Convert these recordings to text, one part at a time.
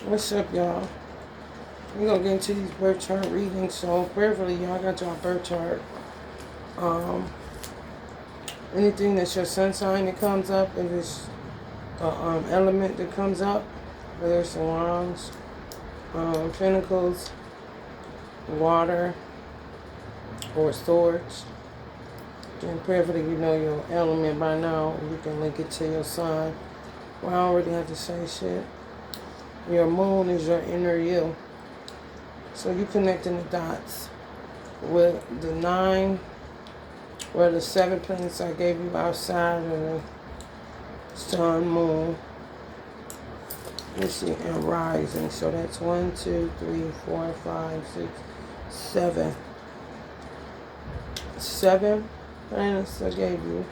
What's up, y'all? We're gonna get into these birth chart readings. So, prayerfully, y'all got your birth chart. Um, Anything that's your sun sign that comes up, and this element that comes up, whether it's the wands, pentacles, water, or swords. And prayerfully, you know your element by now. You can link it to your sun. Well, I already have to say shit. Your moon is your inner you. So you connecting the dots with the 9 or the 7 planets I gave you outside of the sun, moon, let's see, and rising. So that's 1, 2, 3, 4, 5, 6, 7. 7 planets I gave you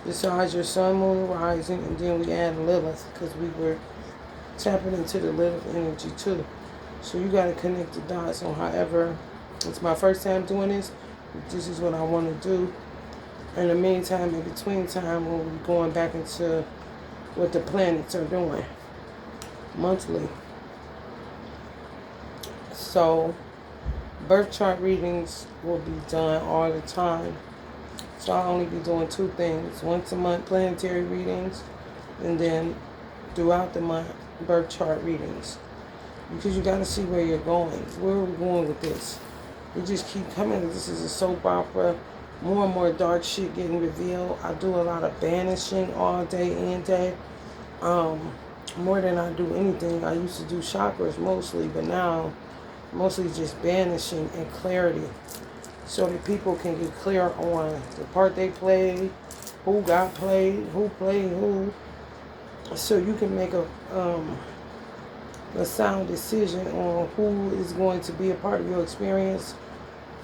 besides your sun, moon, rising, and then we add Lilith because we were tapping into the Lilith energy too. So you got to connect the dots on however. It's my first time doing this. This is what I want to do. In the meantime, in between time, we'll be going back into what the planets are doing monthly. So birth chart readings will be done all the time. So I'll only be doing 2 things. Once a month, planetary readings, and then throughout the month, birth chart readings. Because you got to see where you're going. Where are we going with this? We just keep coming. This is a soap opera. More and more dark shit getting revealed. I do a lot of banishing all day and day. More than I do anything. I used to do chakras mostly, but now mostly just banishing and clarity. So that people can get clear on the part they played, who got played, who played who. So you can make a sound decision on who is going to be a part of your experience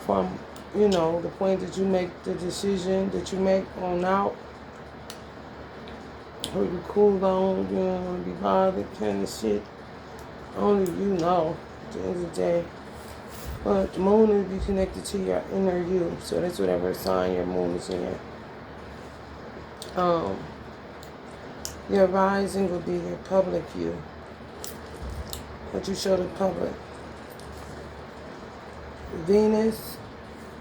from, you know, the point that you make the decision that you make on out. Who you cool on, you don't want to be bothered, kind of shit. Only you know at the end of the day. But the moon will be connected to your inner you. So that's whatever sign your moon is in. Your rising will be your public you. What you show the public. Venus,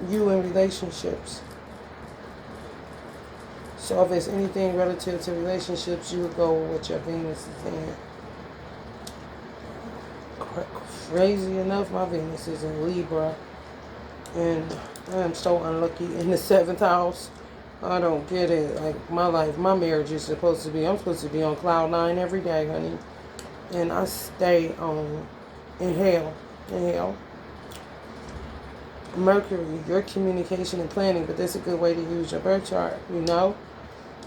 you in relationships. So if it's anything relative to relationships, you would go with what your Venus is in. Crazy enough, my Venus is in Libra. And I am so unlucky in the 7th house. I don't get it. Like my life, my marriage is supposed to be, I'm supposed to be on cloud 9 every day, honey. And I stay on in hell. Mercury, your communication and planning, but that's a good way to use your birth chart, you know?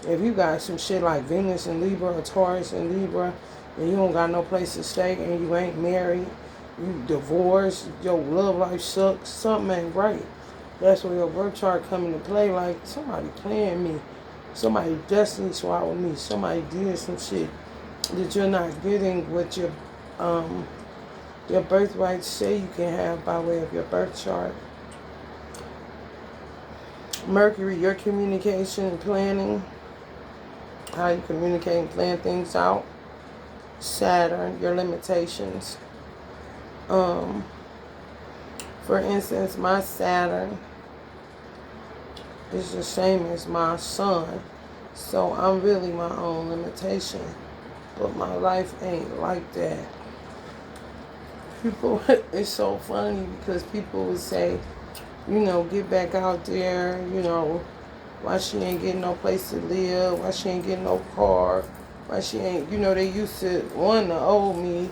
If you got some shit like Venus and Libra or Taurus and Libra, and you don't got no place to stay and you ain't married, you divorced, your love life sucks, something ain't right. That's where your birth chart come into play, like somebody playing me, somebody destiny swallowed me, somebody did some shit that you're not getting what your birthright say you can have by way of your birth chart. Mercury, your communication and planning, how you communicate and plan things out. Saturn, your limitations. For instance, my Saturn is the same as my sun, so I'm really my own limitation. But my life ain't like that. People, it's so funny because people would say, you know, get back out there, you know, why she ain't getting no place to live, why she ain't getting no car, why she ain't, you know, they used to want to owe me,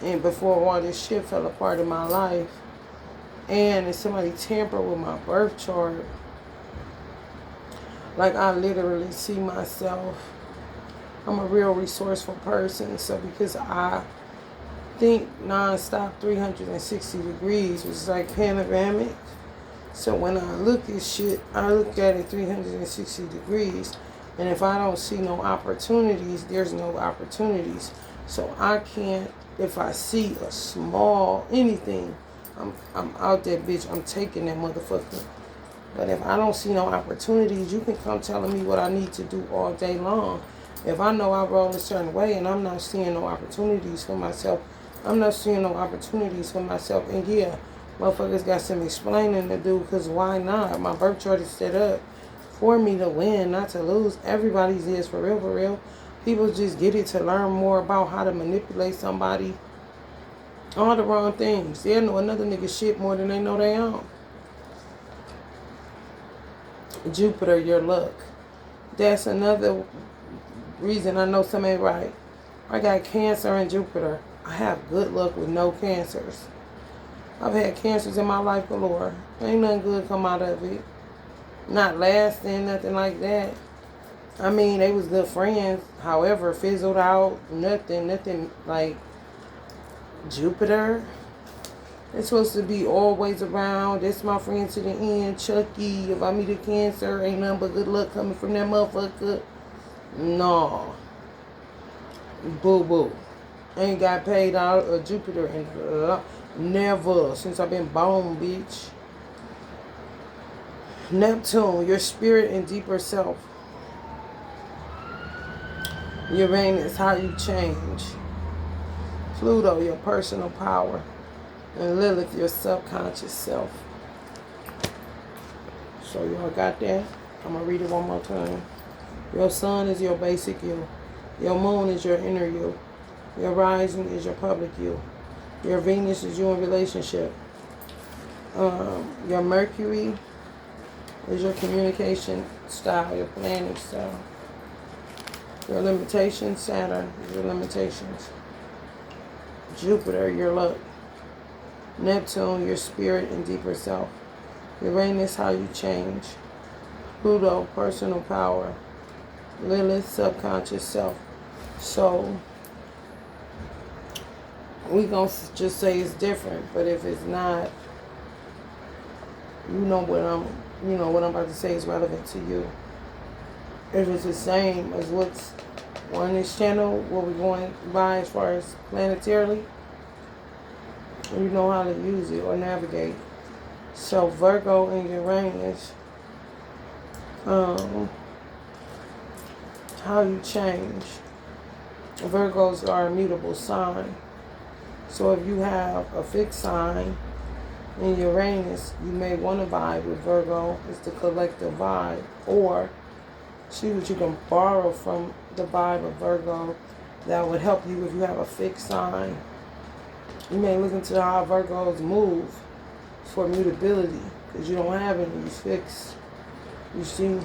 and before all this shit fell apart in my life, and if somebody tamper with my birth chart, like I literally see myself, I'm a real resourceful person, so because I think non-stop 360 degrees, which is like panoramic. So when I look at shit, I look at it 360 degrees. And if I don't see no opportunities, there's no opportunities. So I can't, if I see a small anything, I'm out there, bitch. I'm taking that motherfucker. But if I don't see no opportunities, you can come telling me what I need to do all day long. If I know I roll a certain way and I'm not seeing no opportunities for myself, I'm not seeing no opportunities for myself. And yeah, motherfuckers got some explaining to do, because why not? My birth chart is set up for me to win, not to lose. Everybody's is, for real, for real. People just get it to learn more about how to manipulate somebody. All the wrong things. They'll know another nigga shit more than they know they own. Jupiter, your luck. That's another reason I know something ain't right. I got Cancer in Jupiter. I have good luck with no cancers. I've had cancers in my life galore. Ain't nothing good come out of it. Not lasting, nothing like that. I mean, they was good friends. However, fizzled out. Nothing like Jupiter. It's supposed to be always around. That's my friend to the end. Chucky, if I meet a Cancer, ain't nothing but good luck coming from that motherfucker. No. Boo-boo. Ain't got paid out of Jupiter in never since I've been born, bitch. Neptune, your spirit and deeper self. Uranus, how you change. Pluto, your personal power. And Lilith, your subconscious self. So y'all got that? I'm going to read it one more time. Your sun is your basic you. Your moon is your inner you. Your rising is your public you. Your Venus is you in relationship. Your Mercury is your communication style, your planning style. Your limitations, Saturn is your limitations. Jupiter, your luck. Neptune, your spirit and deeper self. Uranus, how you change. Pluto, personal power. Lilith, subconscious self. So, we gonna just say it's different, but if it's not, you know what I'm about to say is relevant to you. If it's the same as what's on this channel, what we're going by as far as planetarily, you know how to use it or navigate. So Virgo and Uranus, how you change. Virgos are a mutable sign. So if you have a fixed sign in Uranus, you may want to vibe with Virgo. It's the collective vibe. Or see what you can borrow from the vibe of Virgo that would help you if you have a fixed sign. You may look into how Virgos move for mutability, because you don't have any fixed. You see,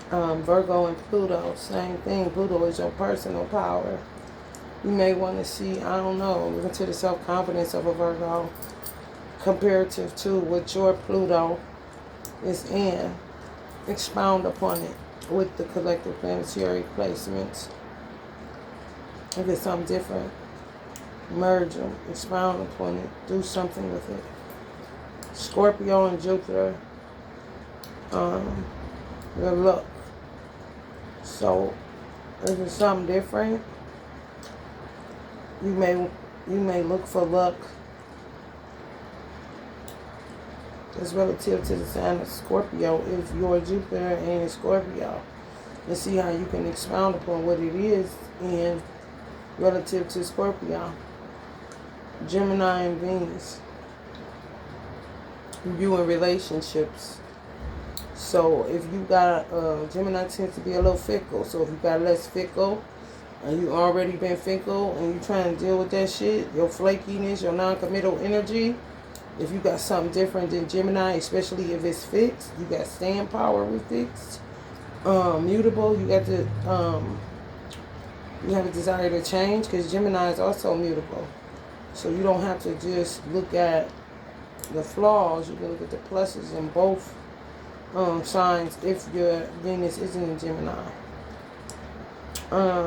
Virgo and Pluto, same thing. Pluto is your personal power. You may want to see, I don't know, look into the self-confidence of a Virgo comparative to what your Pluto is in. Expound upon it with the collective planetary placements. If it's something different, merge them, expound upon it, do something with it. Scorpio and Jupiter, your luck. So if it's something different, you may look for luck that's relative to the sign of Scorpio if your Jupiter ain't in Scorpio, and see how you can expound upon what it is in relative to Scorpio. Gemini and Venus, you in relationships. So if you got Gemini tends to be a little fickle. So if you got less fickle and you already been fickle and you trying to deal with that shit, your flakiness, your non-committal energy, if you got something different than Gemini, especially if it's fixed, you got staying power with fixed. Mutable, you got to you have a desire to change, because Gemini is also mutable. So you don't have to just look at the flaws, you can look at the pluses in both signs if your Venus isn't in Gemini.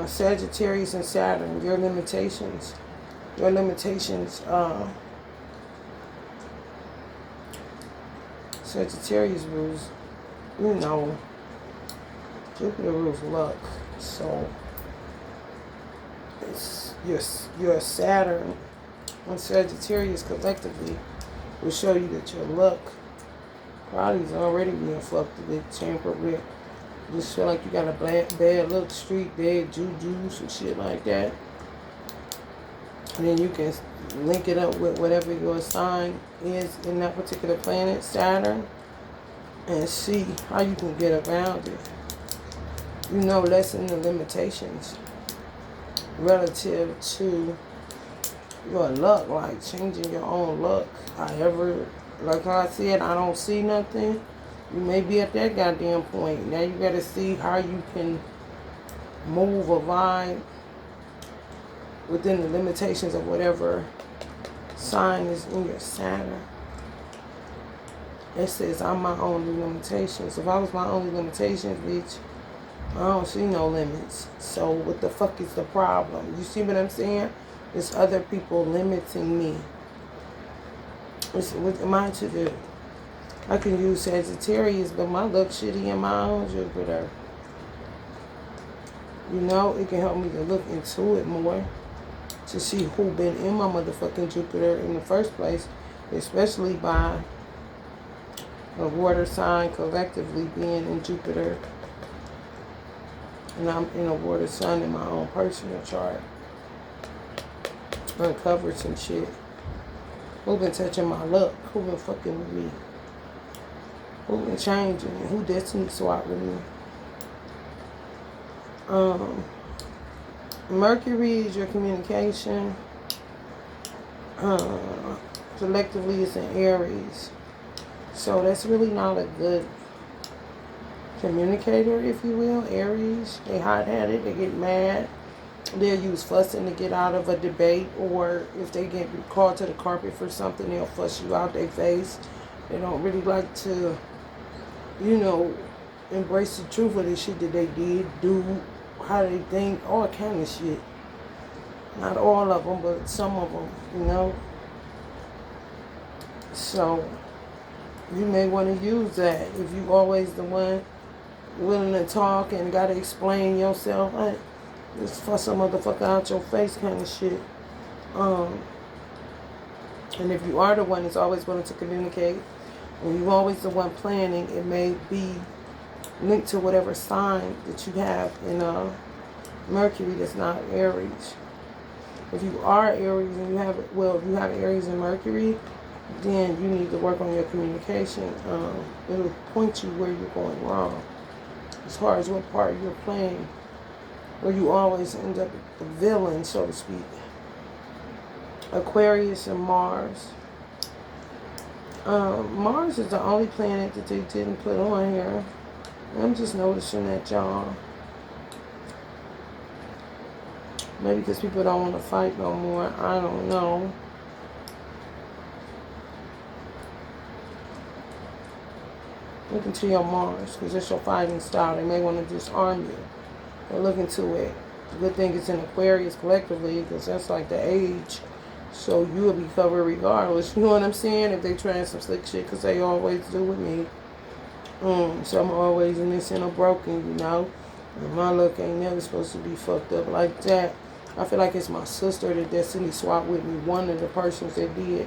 Sagittarius and Saturn, your limitations. Sagittarius rules, Jupiter rules luck. So it's your Saturn and Sagittarius collectively will show you that your luck probably is already being fucked with, tampered with. Just feel like you got a bad luck streak, bad juju, some shit like that. And then you can link it up with whatever your sign is in that particular planet, Saturn, and see how you can get around it. You know, lessen the limitations relative to your luck, like changing your own luck. However, like I said, I don't see nothing. You may be at that goddamn point. Now you gotta see how you can move or vibe within the limitations of whatever sign is in your Saturn. It says I'm my only limitations. If I was my only limitations, bitch, I don't see no limits. So what the fuck is the problem? You see what I'm saying? It's other people limiting me. What am I to do? I can use Sagittarius, but my luck shitty in my own Jupiter. You know, it can help me to look into it more, to see who been in my motherfucking Jupiter in the first place, especially by a water sign collectively being in Jupiter. And I'm in a water sign in my own personal chart. Uncovered some shit. Who been touching my luck? Who been fucking with me? Who been changing? Who destiny swap with me? Mercury is your communication. Collectively it's in Aries. So that's really not a good communicator, if you will. Aries, they hot-headed, they get mad. They'll use fussing to get out of a debate, or if they get called to the carpet for something, they'll fuss you out their face. They don't really like to, you know, embrace the truth of the shit that they did, do, how they think, all kind of shit. Not all of them, but some of them, you know. So you may want to use that if you always the one willing to talk and got to explain yourself. Like, just fuss a motherfucker out your face kind of shit. And if you are the one that's always willing to communicate, and you always the one planning, it may be linked to whatever sign that you have in Mercury that's not Aries. If you are Aries and you have, well, if you have Aries and Mercury, then you need to work on your communication. It'll point you where you're going wrong as far as what part you're playing, where you always end up the villain, so to speak. Aquarius and Mars. Mars is the only planet that they didn't put on here. I'm just noticing that, y'all. Maybe because people don't want to fight no more. I don't know. Look into your Mars, because it's your fighting style. They may want to disarm you. But look into it. The good thing it's in Aquarius collectively, because that's like the age. So you will be covered regardless. You know what I'm saying? If they trying some slick shit, because they always do with me. So I'm always innocent or broken, you know. And my luck ain't never supposed to be fucked up like that. I feel like it's my sister that destiny swapped with me. One of the persons that did.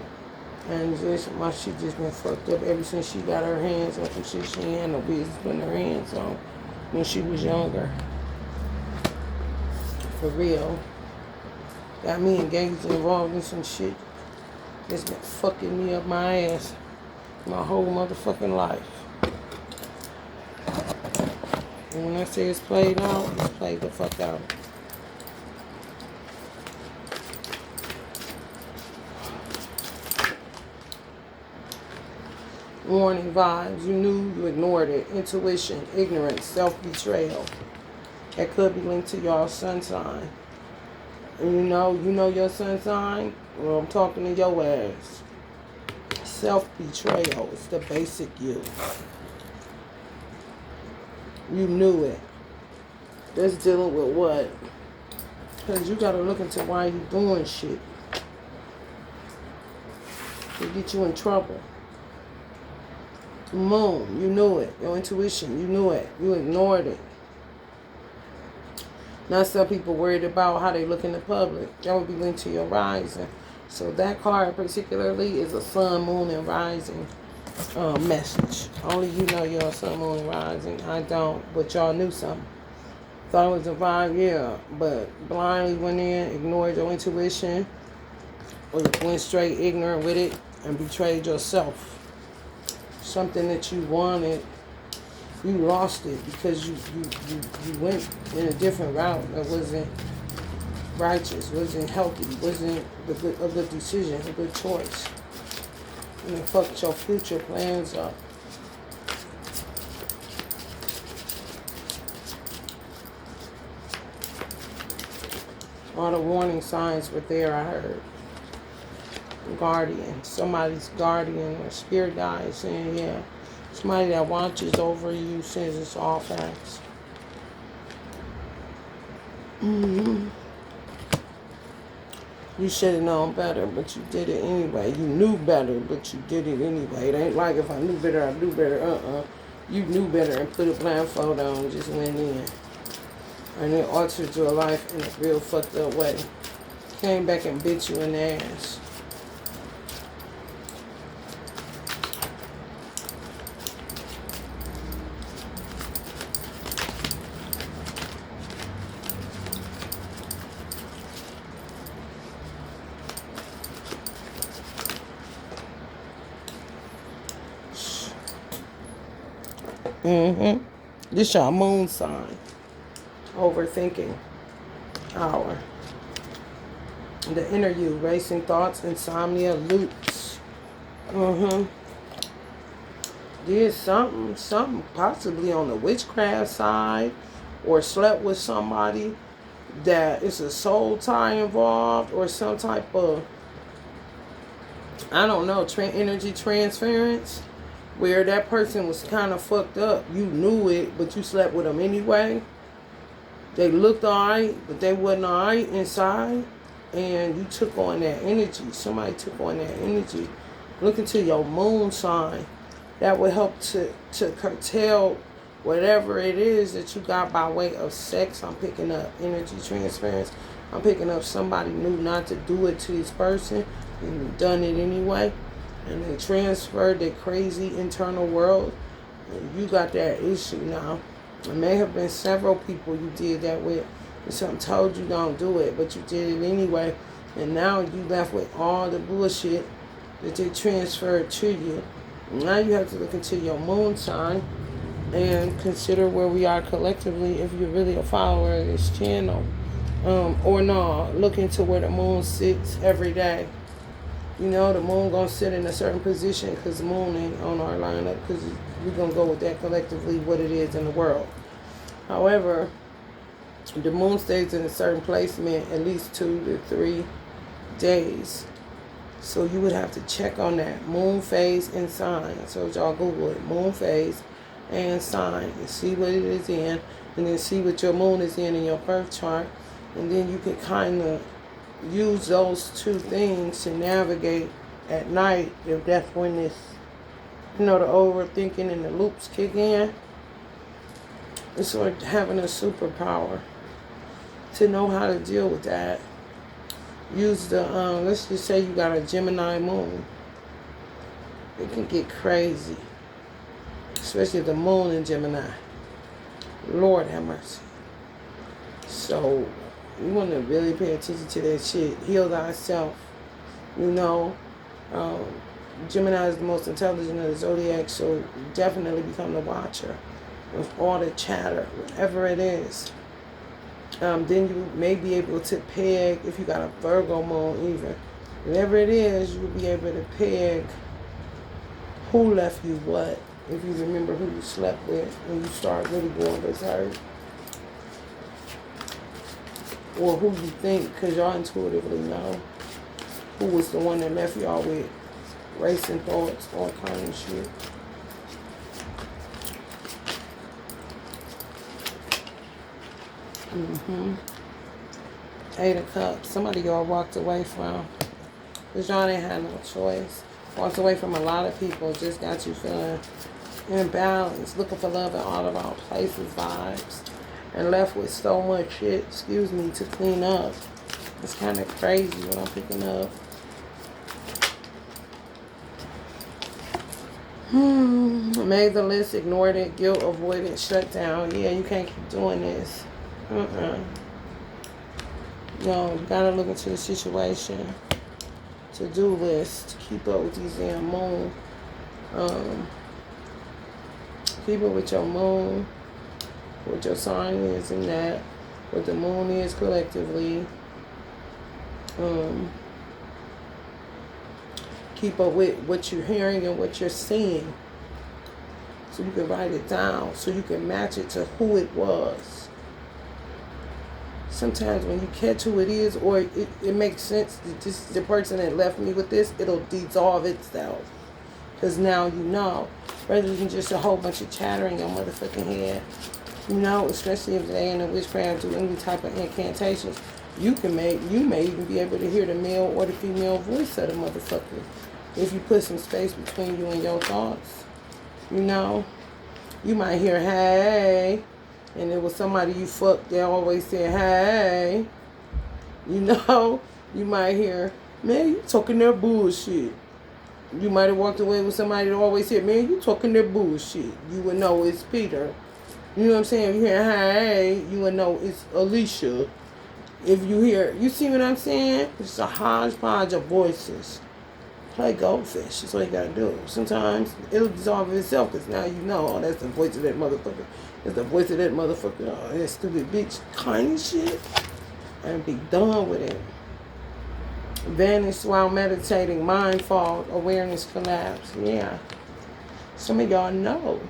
And just, my shit just been fucked up ever since she got her hands on some shit she ain't had no business putting her hands on when she was younger. For real. Got me engaged and involved in some shit that's been fucking me up my ass my whole motherfucking life. And when I say it's played out, it's played the fuck out. Warning vibes. You knew, you ignored it. Intuition, ignorance, self-betrayal. That could be linked to y'all's sun sign. And you know your sun sign? Well, I'm talking to your ass. Self-betrayal is the basic you. You knew it. That's dealing with what? Because you got to look into why you doing shit. To get you in trouble. Moon, you knew it. Your intuition, you knew it. You ignored it. Now some people worried about how they look in the public. That would be linked to your rising. So that card particularly is a sun, moon, and rising message. Only you know your sun, moon, and rising. I don't, but y'all knew something. Thought it was a vibe, yeah. But blindly went in, ignored your intuition, or you went straight ignorant with it and betrayed yourself. Something that you wanted, you lost it because you went in a different route that wasn't righteous, wasn't healthy, wasn't a good decision, a good choice. And it fucked your future plans up. All the warning signs were there, I heard. Guardian, somebody's guardian or spirit guide saying, yeah, somebody that watches over you says it's all facts. Mm-hmm. You should have known better, but you did it anyway. You knew better, but you did it anyway. It ain't like if I knew better, I'd do better. You knew better and put a blindfold on and just went in. And it altered your life in a real fucked up way. Came back and bit you in the ass. Mm-hmm. This your moon sign. Overthinking hour. The inner you, racing thoughts, insomnia, loops. Mm-hmm. Did something possibly on the witchcraft side, or slept with somebody that is a soul tie involved, or some type of, I don't know, energy transference, where that person was kind of fucked up. You knew it, but you slept with them anyway. They looked alright, but they wasn't alright inside. And you took on that energy. Somebody took on that energy. Look into your moon sign. That would help to curtail whatever it is that you got by way of sex. I'm picking up energy transference. I'm picking up somebody knew not to do it to this person and done it anyway. And they transferred their crazy internal world. And you got that issue now. It may have been several people you did that with. And something told you don't do it, but you did it anyway. And now you left with all the bullshit that they transferred to you. Now you have to look into your moon sign and consider where we are collectively if you're really a follower of this channel. Or no, look into where the moon sits every day. You know, the moon gonna sit in a certain position because the moon ain't on our lineup, because we're gonna go with that collectively, what it is in the world. However, the moon stays in a certain placement at least 2 to 3 days. So you would have to check on that moon phase and sign. So y'all Google it, moon phase and sign, and see what it is in, and then see what your moon is in your birth chart, and then you can kind of use those two things to navigate at night if that's when this, the overthinking and the loops kick in. It's like having a superpower to know how to deal with that. Use the, let's just say you got a Gemini moon. It can get crazy. Especially the moon in Gemini. Lord have mercy. So, you want to really pay attention to that shit. Heal thyself. Gemini is the most intelligent of the zodiac, so definitely become the watcher with all the chatter, whatever it is. Then you may be able to peg, if you got a Virgo moon even, whatever it is, you'll be able to peg who left you what, if you remember who you slept with when you start really going berserk. Or who you think, because y'all intuitively know who was the one that left y'all with racing thoughts, all kind of shit. Eight of Cups. Somebody y'all walked away from. Because y'all didn't have no choice. Walked away from a lot of people. Just got you feeling imbalanced. Looking for love in all of our places vibes. And left with so much shit, to clean up. It's kind of crazy what I'm picking up. Made the list, ignored it, guilt, avoided, shut down. Yeah, you can't keep doing this. You gotta look into the situation. to-do list. Keep up with these damn moon. Keep up with your moon, what your sign is and that, what the moon is collectively. Keep up with what you're hearing and what you're seeing. So you can write it down, so you can match it to who it was. Sometimes when you catch who it is, or it makes sense, this is the person that left me with this, it'll dissolve itself. Because now you know, rather than just a whole bunch of chatter in your motherfucking head. You know, especially if they in a witchcraft do any type of incantations, you may even be able to hear the male or the female voice of the motherfucker if you put some space between you and your thoughts. You know, you might hear hey, and it was somebody you fucked that always said hey. You know, you might hear, man, you talking that bullshit. You might have walked away with somebody that always said, man, you talking that bullshit. You would know it's Peter. You know what I'm saying? If you hear hey, you would know it's Alicia. If you hear, you see what I'm saying? It's a hodgepodge of voices. Play goldfish. That's all you gotta do. Sometimes it'll dissolve itself because now you know, oh, that's the voice of that motherfucker. That's the voice of that motherfucker. Oh, that stupid bitch kind of shit. And be done with it. Vanish while meditating. Mind fog. Awareness collapse. Yeah. Some of y'all know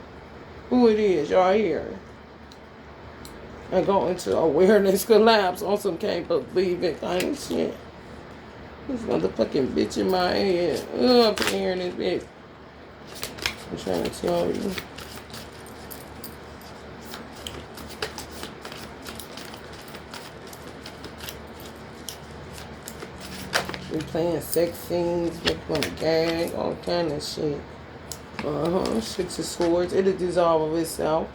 who it is. Y'all here. And go into awareness collapse on some can't believe it kind of shit. This motherfucking bitch in my head. I'm hearing this bitch. I'm trying to tell you. We playing sex scenes, we playing gag, all kind of shit. Six of Swords. It'll dissolve of itself.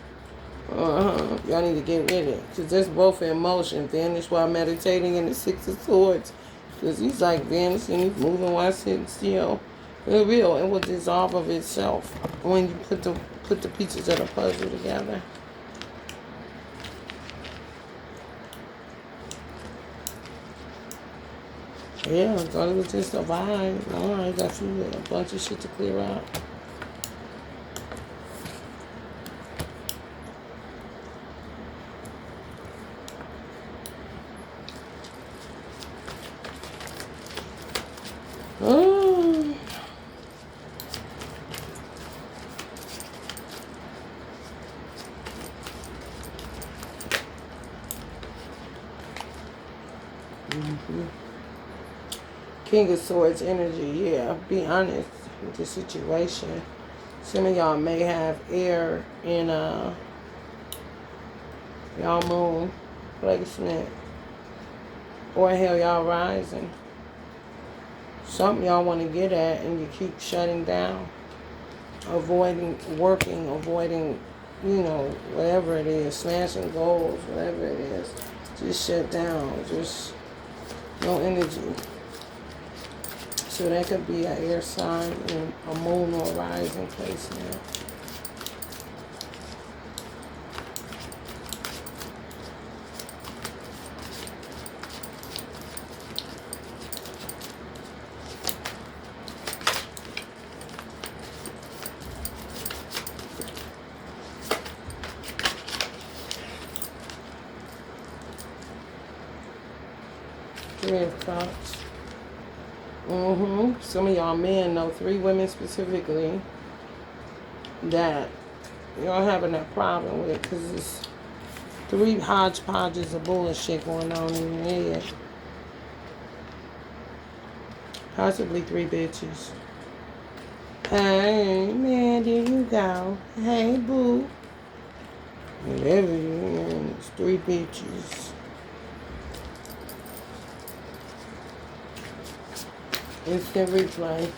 Y'all need to get with it. Because that's both in motion. Vanish while meditating and the Six of Swords. Because he's like vanishing, he's moving while sitting still. It will dissolve of itself when you put the pieces of the puzzle together. Yeah, I thought it was just a vibe. Alright, got you a bunch of shit to clear out. King of Swords energy, yeah. Be honest with the situation. Some of y'all may have air in y'all moon placement. Or hell, y'all rising. Something y'all want to get at and you keep shutting down. Avoiding working, avoiding, whatever it is. Smashing goals, whatever it is. Just shut down. Just no energy. So that could be an air sign in a moon or rising placement. Three of Cups. Some of y'all men know 3 women specifically that y'all having that problem with because it's 3 hodgepodges of bullshit going on in your head. Possibly 3 bitches. Hey, man, there you go. Hey, boo. Whatever you hearing, it's 3 bitches. Instant replay.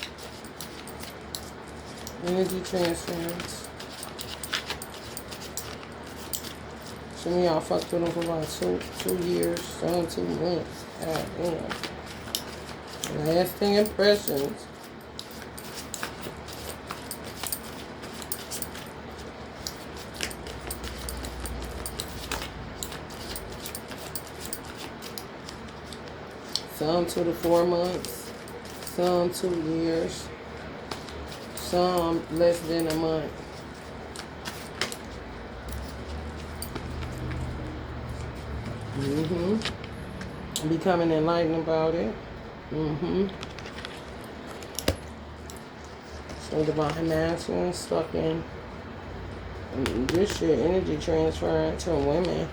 Energy transference. Some of y'all fucked with them for about 2 years, some 2 months. God damn. Lasting impressions. Some 2 to 4 months. Some 2 years. Some less than a month. Becoming enlightened about it. So divine masculine stuck in this shit, energy transfer to women.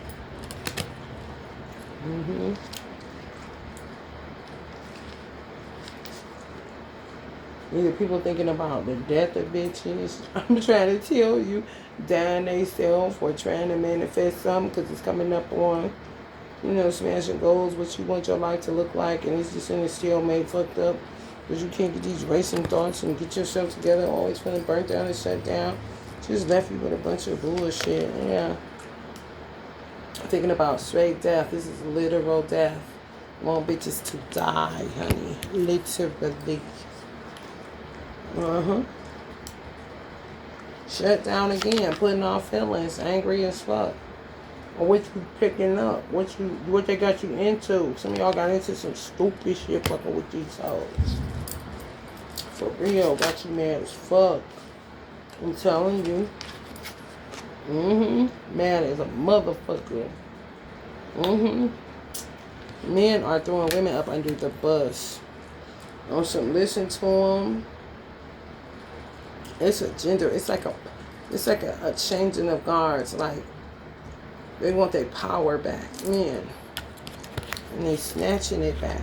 Either people thinking about the death of bitches. I'm trying to tell you, dying they self or trying to manifest something because it's coming up on, smashing goals, what you want your life to look like, and it's just in a stalemate, fucked up, because you can't get these racing thoughts and get yourself together, always feeling burnt down and shut down. Just left you with a bunch of bullshit. Yeah. Thinking about straight death. This is literal death. Want bitches to die, honey. Literally. Shut down again, putting off feelings, angry as fuck. Or what you picking up, what they got you into. Some of y'all got into some stupid shit fucking with these hoes. For real, got you mad as fuck. I'm telling you. Mad as a motherfucker. Men are throwing women up under the bus. On some, listen to them. It's a gender. It's like a changing of guards. Like they want their power back, men, and they snatching it back.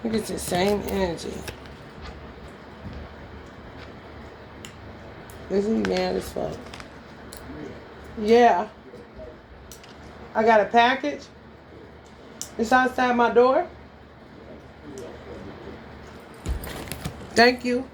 Look, it's the same energy. Isn't he mad as fuck? Yeah. I got a package. It's outside my door. Thank you.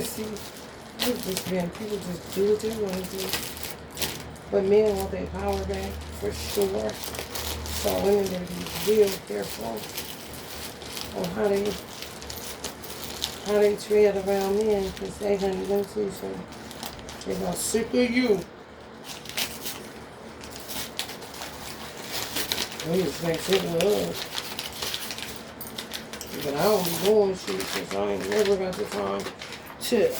See, people just do what they want to do. But men want their power back, for sure. So women gotta be real careful on how they tread around men. Because say, honey, let me tell you something. They're gonna sick of you. I'm just like sick of us. But I don't be doing shit because I ain't never got the time to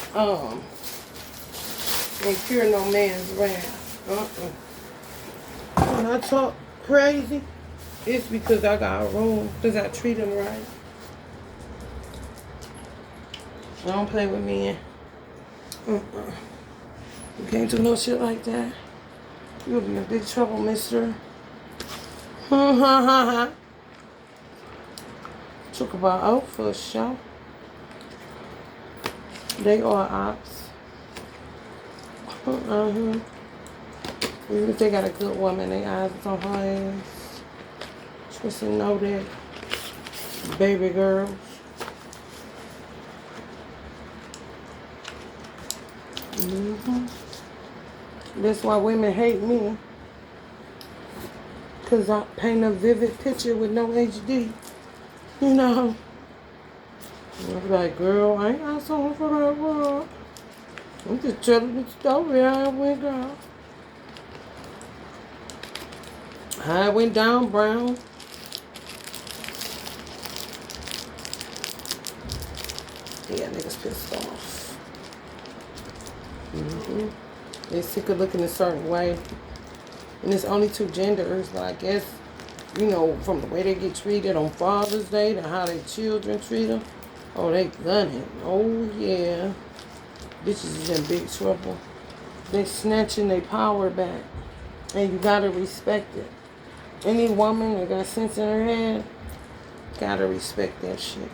incur no man's wrath. When I talk crazy, it's because I got room, because I treat them right. I don't play with men. You can't do no shit like that. You'll be in big trouble, mister. Talk about out for a show. They are ops. Even if they got a good woman, they eyes is on her ass. Just to know that, baby girls. That's why women hate me. Because I paint a vivid picture with no HD. You know. I be like, girl, I ain't got something for that world. I'm just telling the story how it went down. How it went down, Brown. Yeah, niggas pissed off. They sick of looking a certain way. And it's only 2 genders, but I guess, from the way they get treated on Father's Day to how their children treat them. Oh, they gunning. Oh, yeah. Bitches is in big trouble. They snatching their power back. And you gotta respect it. Any woman that got sense in her head, gotta respect that shit.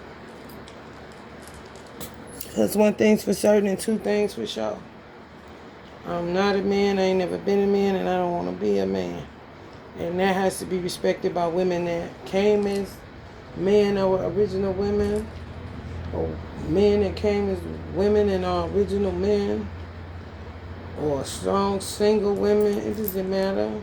Because 1 thing's for certain and 2 things for sure. I'm not a man, I ain't never been a man, and I don't want to be a man. And that has to be respected by women that came as men or original women. or men that came as women and are original men, or strong single women. It doesn't matter.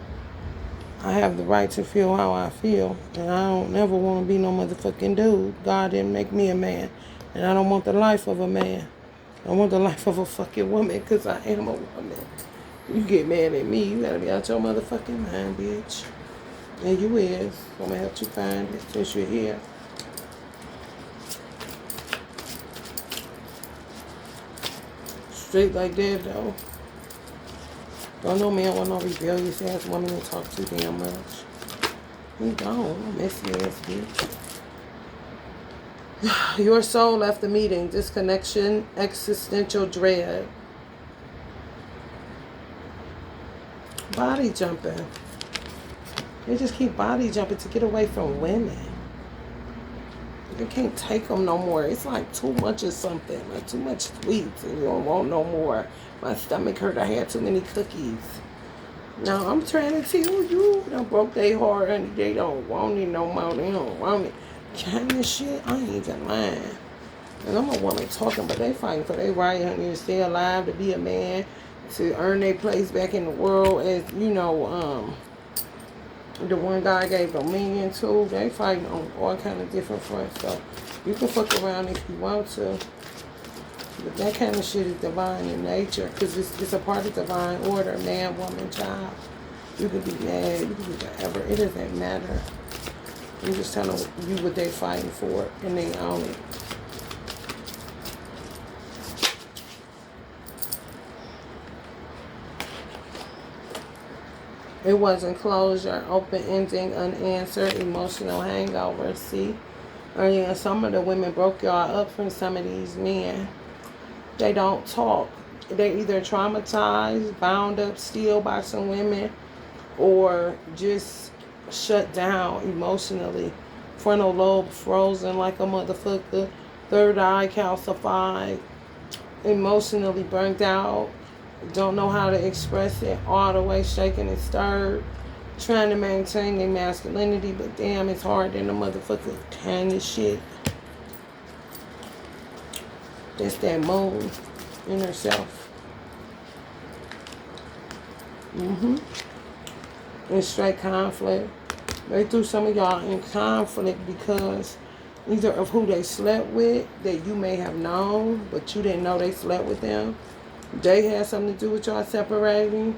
I have the right to feel how I feel, and I don't never want to be no motherfucking dude. God didn't make me a man, and I don't want the life of a man. I want the life of a fucking woman, because I am a woman. You get mad at me, you gotta be out your motherfucking mind, bitch. And you is. I'm gonna help you find it since you're here. Straight like that, though. Don't no man want no rebellious ass woman to talk too damn much. You don't. Messy ass bitch. Your soul left the meeting. Disconnection, existential dread. Body jumping. They just keep body jumping to get away from women. They can't take them no more. It's like too much of something. Like too much sweets. And you don't want no more. My stomach hurt. I had too many cookies. Now I'm trying to tell you. Done broke their heart and they don't want it no more. They don't want it. Kind of shit. I ain't even lying. And I'm a woman talking, but they fighting for their right, honey, to stay alive, to be a man, to earn their place back in the world as, you know, the one guy gave dominion to. They fighting on all kind of different fronts. So you can fuck around if you want to. But that kind of shit is divine in nature, because it's a part of divine order, man, woman, child. You can be mad, you can be whatever. It doesn't matter. I'm just telling you what they fighting for, and they own it. It wasn't closure, open ending, unanswered, emotional hangover. See? Yeah, some of the women broke y'all up from some of these men. They don't talk. They either traumatized, bound up still by some women, or just shut down emotionally. Frontal lobe frozen like a motherfucker. Third eye calcified. Emotionally burnt out. Don't know how to express it. All the way shaking and stirred. Trying to maintain their masculinity, but damn, it's hard than the motherfucker kind of shit. That's that moon in herself. In straight conflict. They threw some of y'all in conflict because either of who they slept with that you may have known, but you didn't know they slept with them. They had something to do with y'all separating.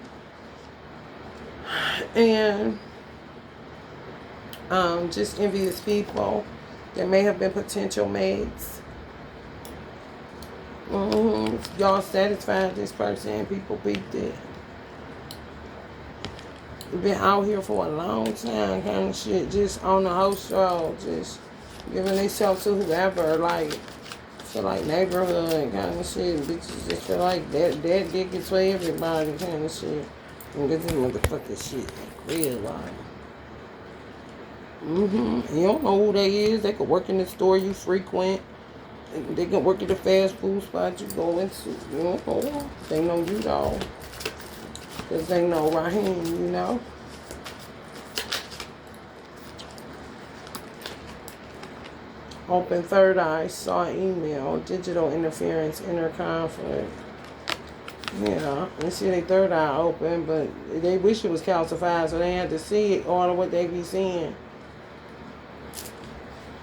And just envious people that may have been potential mates. Y'all satisfied this person and people peeped it. Been out here for a long time, kind of shit, just on the host road, just giving themselves to whoever, like, feel like neighborhood kind of shit. Bitches just feel like that dick is for everybody kind of shit. And this is motherfucking shit, like, real life. You don't know who they is. They could work in the store you frequent. They can work at the fast food spot you go into. You don't know them. They know you though. Because they know Raheem, you know. Open third eye, saw email, digital interference, inner conflict. Yeah, they see their third eye open, but they wish it was calcified so they had to see it, all of what they be seeing.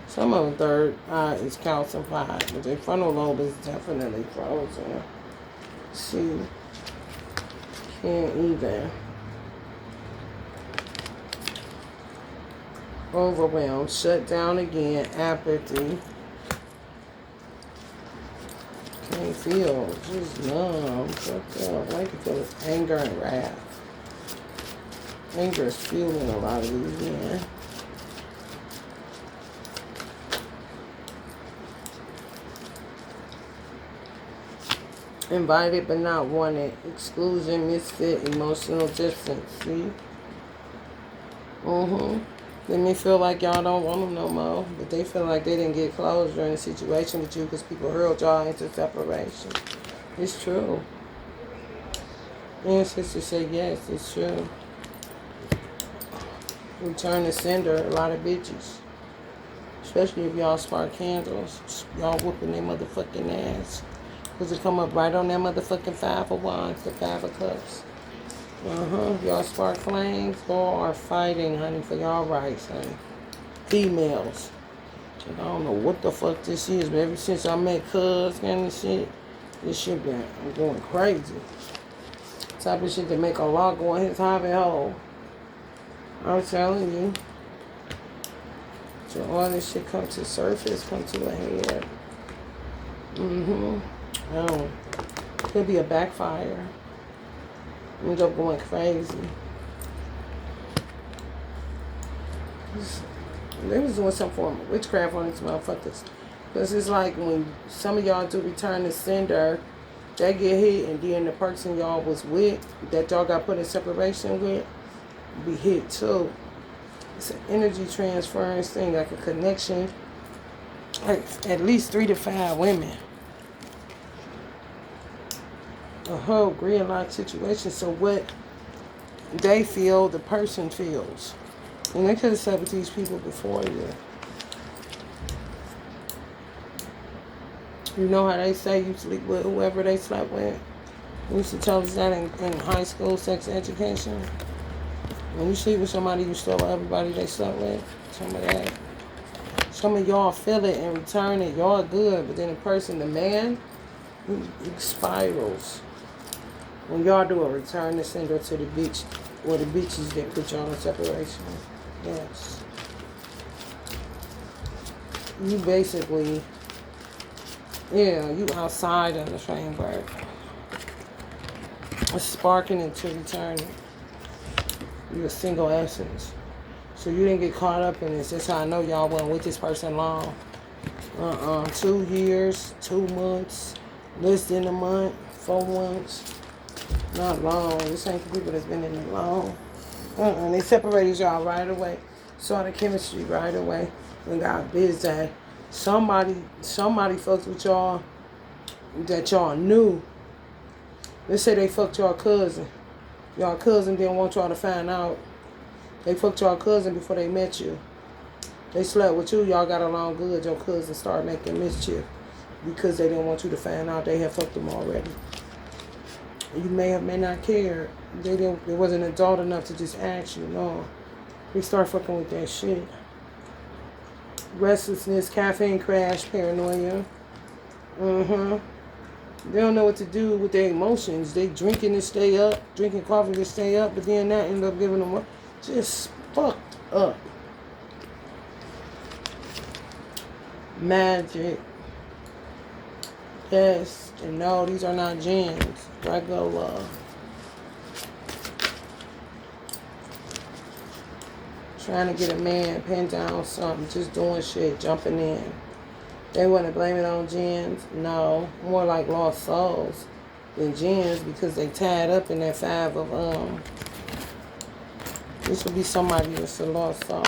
Some of them third eye is calcified, but their frontal lobe is definitely frozen. See, can't even. Overwhelmed, shut down again, apathy. Can't feel, just numb, fucked up. Like it feels anger and wrath. Anger is fueling a lot of these men. Invited but not wanted. Exclusion, misfit, emotional distance. See? Let me feel like y'all don't want them no more. But they feel like they didn't get closure in a situation with you because people hurled y'all into separation. It's true. Ancestors say yes, it's true. Return to sender, a lot of bitches. Especially if y'all spark candles. Y'all whooping their motherfucking ass. Because it come up right on that motherfucking 5 of wands, the 5 of cups. Y'all spark flames. Y'all are fighting, honey, for y'all rights, honey. Females. And I don't know what the fuck this is, but ever since I met Cuz and shit, this shit I'm going crazy. Type of shit that make a lot go in his hobby hole. I'm telling you. So all this shit come to surface, come to a head. Oh, could be a backfire. End up going crazy. They was doing some form of witchcraft on these motherfuckers. Because it's like when some of y'all do return to sender, they get hit, and then the person y'all was with, that y'all got put in separation with, be hit too. It's an energy transference thing, like a connection. Like at least 3 to 5 women. A whole gridlock situation. So what they feel, the person feels. And they could have slept with these people before you. You know how they say you sleep with whoever they slept with? We used to tell us that in high school sex education. When you sleep with somebody, you still with everybody they slept with. Some of that. Some of y'all feel it and return it. Y'all good. But then the person, the man, he spirals. When y'all do a return to sender to the bitch, or the bitches that put y'all in separation. Yes. You basically, yeah, you outside of the framework. It's sparking into returning. You're a single essence. So you didn't get caught up in this. That's how I know y'all wasn't with this person long. 2 years, 2 months, less than a month, 4 months. Not long. This ain't for people that's been in it long. They separated y'all right away. Saw the chemistry right away. And got busy. Somebody fucked with y'all that y'all knew. Let's say they fucked y'all cousin. Y'all cousin didn't want y'all to find out. They fucked y'all cousin before they met you. They slept with you. Y'all got along good. Your cousin started making mischief because they didn't want you to find out they had fucked them already. You may not care. They wasn't adult enough to just ask you. No. They start fucking with that shit. Restlessness, caffeine crash, paranoia. They don't know what to do with their emotions. They drinking to stay up, drinking coffee to stay up, but then that end up giving them just fucked up. Magic. Yes, and no, these are not gems. Regular. Trying to get a man, pin down something, just doing shit, jumping in. They want to blame it on gems? No, more like lost souls than gems because they tied up in that 5 of This would be somebody that's a lost soul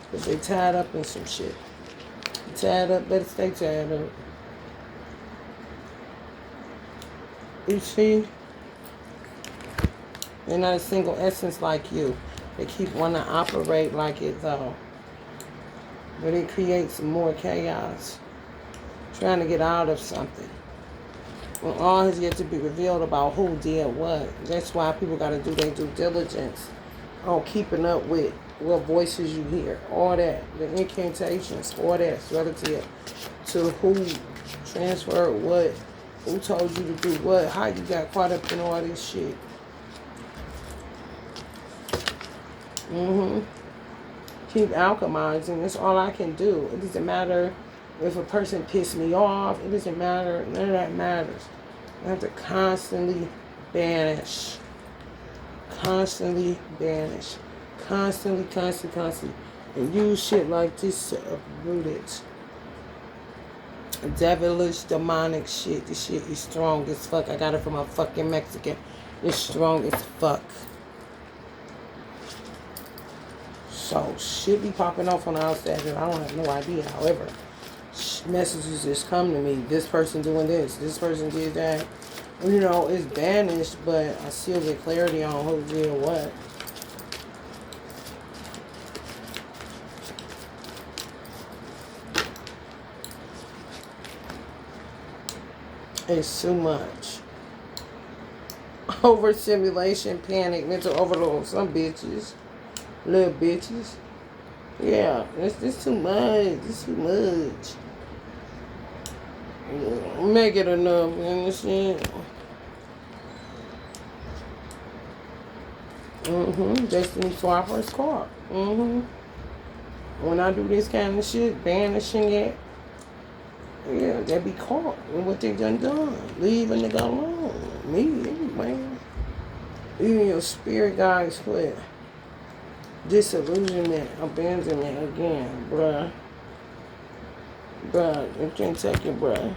because they tied up in some shit. Tied up, better stay tied up. You see? They're not a single essence like you. They keep wanting to operate like it though. But it creates more chaos. Trying to get out of something. When all has yet to be revealed about who did what. That's why people got to do their due diligence on keeping up with what voices you hear. All that. The incantations. All that's relative to who transferred what. Who told you to do what. How you got caught up in all this shit. Keep alchemizing. That's all I can do. It doesn't matter if a person pissed me off. It doesn't matter. None of that matters. I have to constantly banish. Constantly banish. Constantly. And use shit like this to uproot it. Devilish, demonic shit. This shit is strong as fuck. I got it from a fucking Mexican. It's strong as fuck. So, shit be popping off on the outside and I don't have no idea. However, messages just come to me. This person doing this. This person did that. You know, it's banished, but I still get clarity on who did what. It's too much. Overstimulation, panic, mental overload. Some bitches. Little bitches. Yeah, it's too much. It's too much. Make it enough, you understand? Destiny Swapper's caught. When I do this kind of shit, banishing it, yeah, they be caught with what they done. Leave a nigga alone. Me, man. Even your spirit guides quit. Disillusionment, abandonment again, bruh. Bruh, you can't take it, bruh.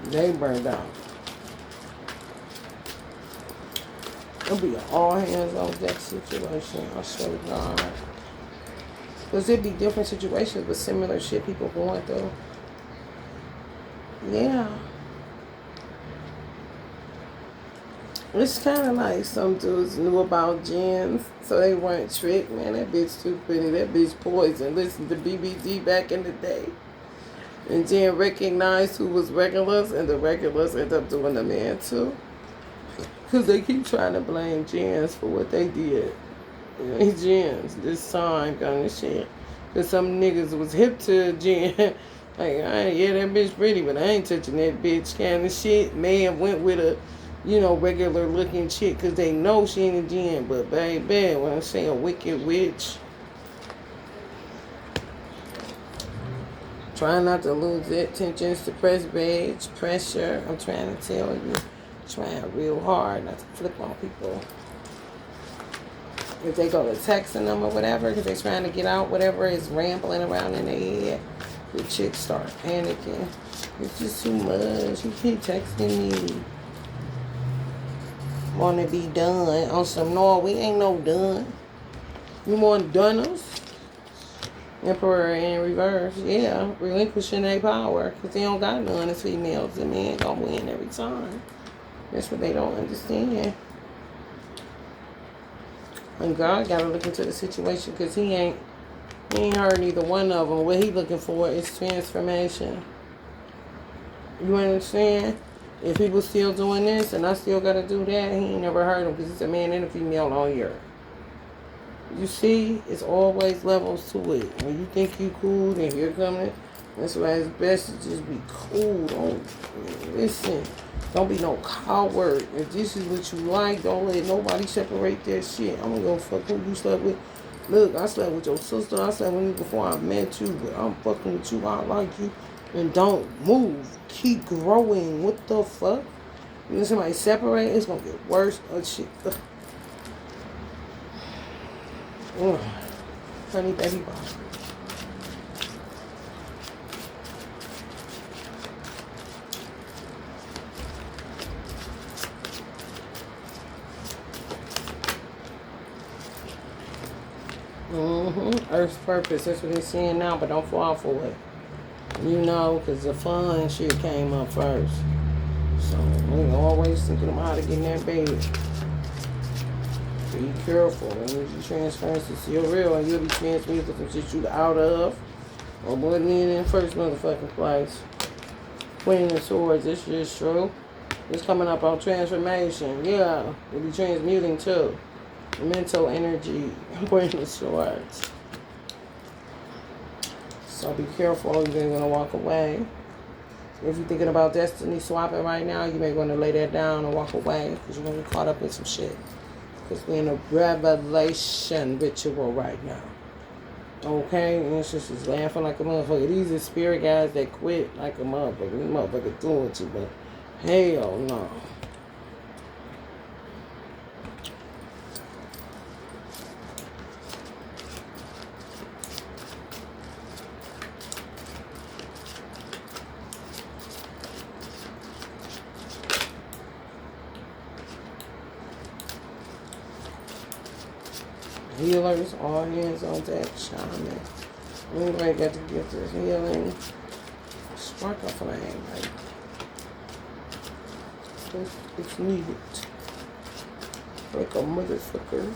They burned out. It'll be an all hands on deck situation, I swear to God. Because it'd be different situations with similar shit people going through. Yeah. It's kind of like some dudes knew about gins, so they weren't tricked. Man, that bitch too pretty. That bitch poison. Listen to BBD back in the day. And then recognized who was regulars, and the regulars end up doing the man too. Because they keep trying to blame gins for what they did. Gins, this time kind of shit. Because some niggas was hip to gin. Like, yeah, that bitch pretty, but I ain't touching that bitch kind of shit. Man went with a, regular looking chick because they know she ain't a gin. But baby, when I say a wicked witch, trying not to lose it, tension, suppress rage, pressure. I'm trying to tell you, trying real hard not to flip on people. If they go to texting them or whatever, because they're trying to get out, whatever is rambling around in their head, the chicks start panicking. It's just too much. You keep texting me. Want to be done on some, no, we ain't no done. You want donors? Emperor in reverse. Yeah, relinquishing their power, because they don't got none as females. The men gonna win every time. That's what they don't understand. And God got to look into the situation, because he ain't heard neither one of them. What he looking for is transformation. You understand? If he was still doing this and I still got to do that, he ain't never heard him, because it's a man and a female all year. You see, it's always levels to it. When you think you cool, then here coming. That's why it's best to just be cool. Don't listen. Don't be no coward. If this is what you like, don't let nobody separate that shit. I'm gonna go fuck who you slept with. Look, I slept with your sister. I slept with you before I met you, but I'm fucking with you. I like you. And don't move. Keep growing. What the fuck? When somebody separate, it's gonna get worse. Shit. Honey, baby, bye. Earth's purpose, that's what they're saying now, but don't fall for it. Because the fun shit came up first. So, we always thinking about how to get in that bed. Be careful. Energy transference is still real, and you'll be transmitting some shit you out of, or wasn't in first motherfucking place. Queen of Swords, this shit's true. It's coming up on transformation. Yeah, you'll be transmuting too. Mental energy, Queen of Swords. So be careful, you're going to walk away. If you're thinking about destiny swapping right now, you may want to lay that down and walk away, because you're going to get caught up in some shit. Because we're in a revelation ritual right now. Okay? And it's just laughing like a motherfucker. These are spirit guys that quit like a motherfucker. These motherfuckers doing it, but hell no. Healers, all hands on deck, shaman. Anybody got to get this healing? Spark a flame, like it's needed. Like a motherfucker.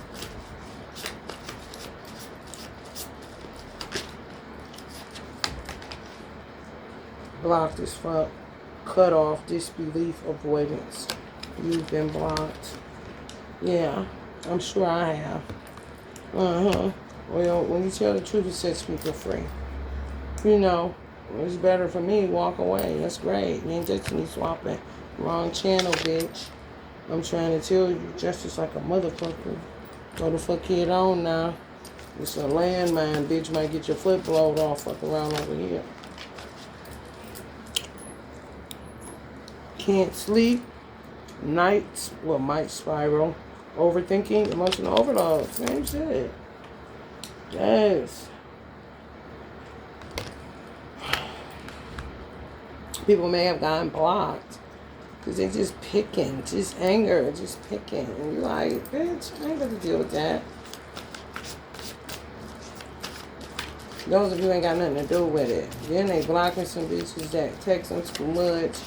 Blocked as fuck. cut off, disbelief, avoidance. You've been blocked. Yeah, I'm sure I have. Well, when you tell the truth, it sets people free. You know, it's better for me. Walk away. That's great. You ain't touching me swapping. Wrong channel, bitch. I'm trying to tell you, justice like a motherfucker. Go the fuck head on now. It's a landmine, bitch. Might get your foot blowed off. Fuck around over here. Can't sleep. Nights, well, might spiral. Overthinking, emotional overload. Same shit. Yes. People may have gotten blocked because they're just picking, just anger, just picking. And you're like, bitch, I ain't got to deal with that. Those of you ain't got nothing to do with it. Then they blocking some bitches that text them too much.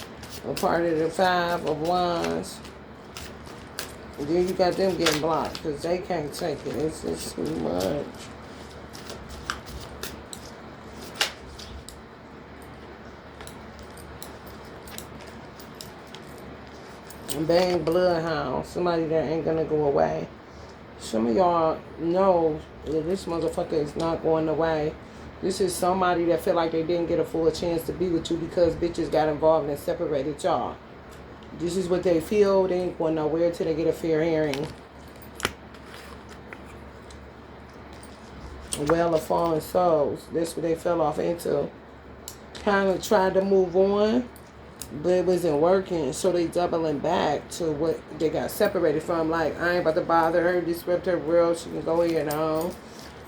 A part of the 5 of Wands. And then you got them getting blocked because they can't take it. It's just too much. And bang, bloodhound. Somebody that ain't gonna go away. Some of y'all know that this motherfucker is not going away. This is somebody that feel like they didn't get a full chance to be with you because bitches got involved and separated y'all. This is what they feel. They ain't going nowhere till they get a fair hearing. Well of fallen souls. That's what they fell off into. Kind of tried to move on, but it wasn't working. So they doubling back to what they got separated from. Like, I ain't about to bother her, disrupt her world. She can go ahead on.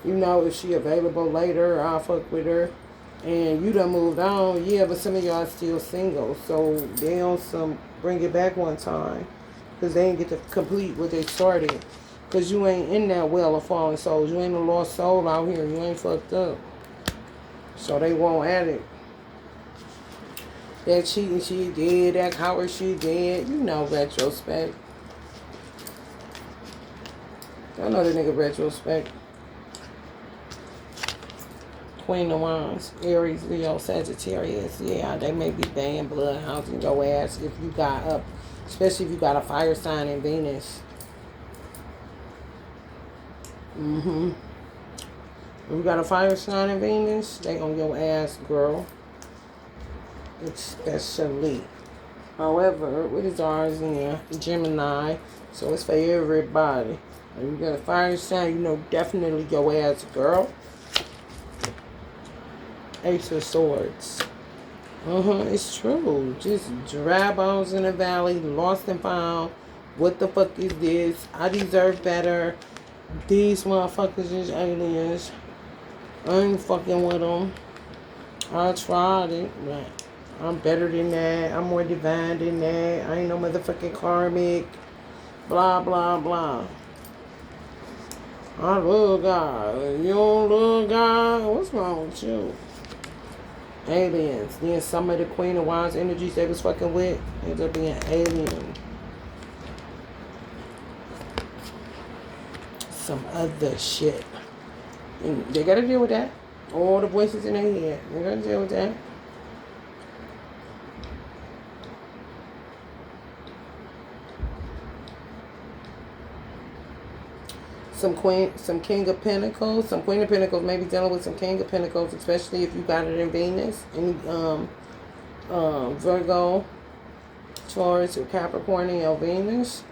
You know, if she available later, I'll fuck with her. And you done moved on. Yeah, but some of y'all still single. So they on some bring it back one time. Because they ain't get to complete what they started. Because you ain't in that well of fallen souls. You ain't a lost soul out here. You ain't fucked up. So they won't add it. That cheating she did. That coward she did. You know, retrospect. I know the nigga retrospect. Queen of Wands, Aries, Leo, Sagittarius. Yeah, they may be banging bloodhounds in your ass if you got up, especially if you got a fire sign in Venus. If you got a fire sign in Venus, they on your ass, girl. Especially. However, what is ours in Gemini? So it's for everybody. If you got a fire sign, you know definitely your ass, girl. Ace of Swords. It's true. Just dry bones in the valley, lost and found. What the fuck is this? I deserve better. These motherfuckers is aliens. I ain't fucking with them. I tried it, but I'm better than that. I'm more divine than that. I ain't no motherfucking karmic. Blah, blah, blah. I love God. You don't love God? What's wrong with you? Aliens. Then some of the Queen of Wands energies they was fucking with ended up being alien. Some other shit. And they gotta deal with that. All the voices in their head. They gotta deal with that. Some King of Pentacles. Some Queen of Pentacles may be dealing with some King of Pentacles, especially if you got it in Venus. And Virgo, Taurus, or Capricorn in your Venus.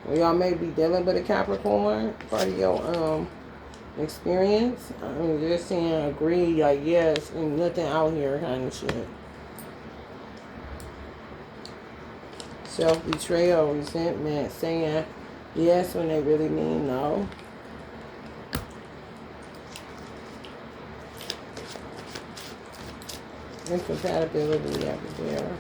Or y'all may be dealing with a Capricorn, part of your experience. I'm just saying agree, like yes, and nothing out here kind of shit. Self-betrayal, resentment, saying yes when they really mean no. Incompatibility everywhere.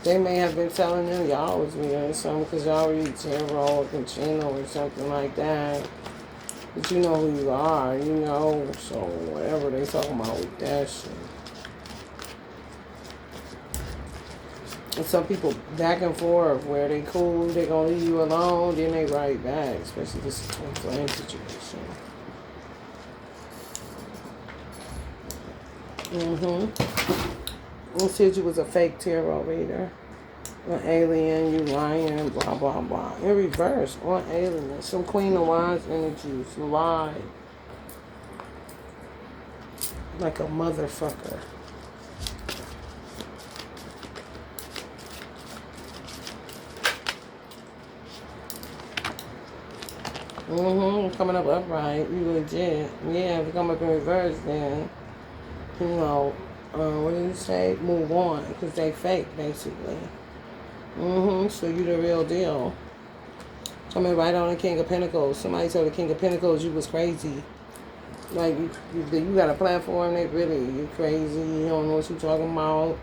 They may have been telling them y'all was doing something because y'all read tarot or channel or something like that. But you know who you are, you know, so whatever they talking about with that shit. And some people back and forth where they cool, they gonna leave you alone, then they right back, especially this twin flame situation. You said you was a fake tarot reader. An alien, you lying, blah, blah, blah. In reverse, on alien. Some Queen of Wands energies. Lie. Like a motherfucker. Coming up upright. You legit. Yeah, if you come up in reverse, then, you know, what did you say? Move on. Because they fake, basically. So you the real deal. Coming right on the King of Pentacles. Somebody told the King of Pentacles you was crazy. Like, you got a platform that really, you crazy. You don't know what you talking about.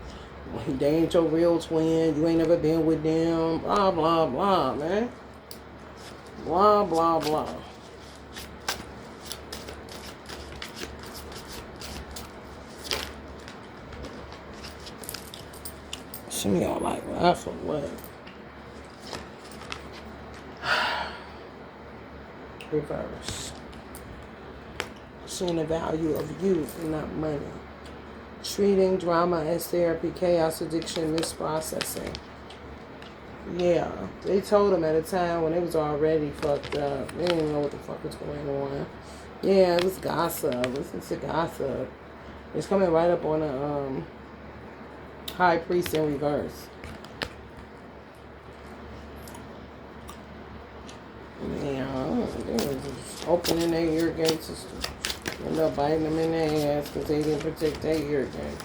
They ain't your real twin. You ain't never been with them. Blah, blah, blah, man. Blah, blah, blah. Some of y'all like, well, for what? Reverse. Seeing the value of you and not money. Treating drama as therapy, chaos, addiction, misprocessing. Yeah, they told him at a time when it was already fucked up. They didn't even know what the fuck was going on. Yeah, it was gossip. Listen to gossip. It's coming right up on a high priest in reverse. Yeah, they was just opening their ear gates and end up biting them in their ass because they didn't protect their ear gate.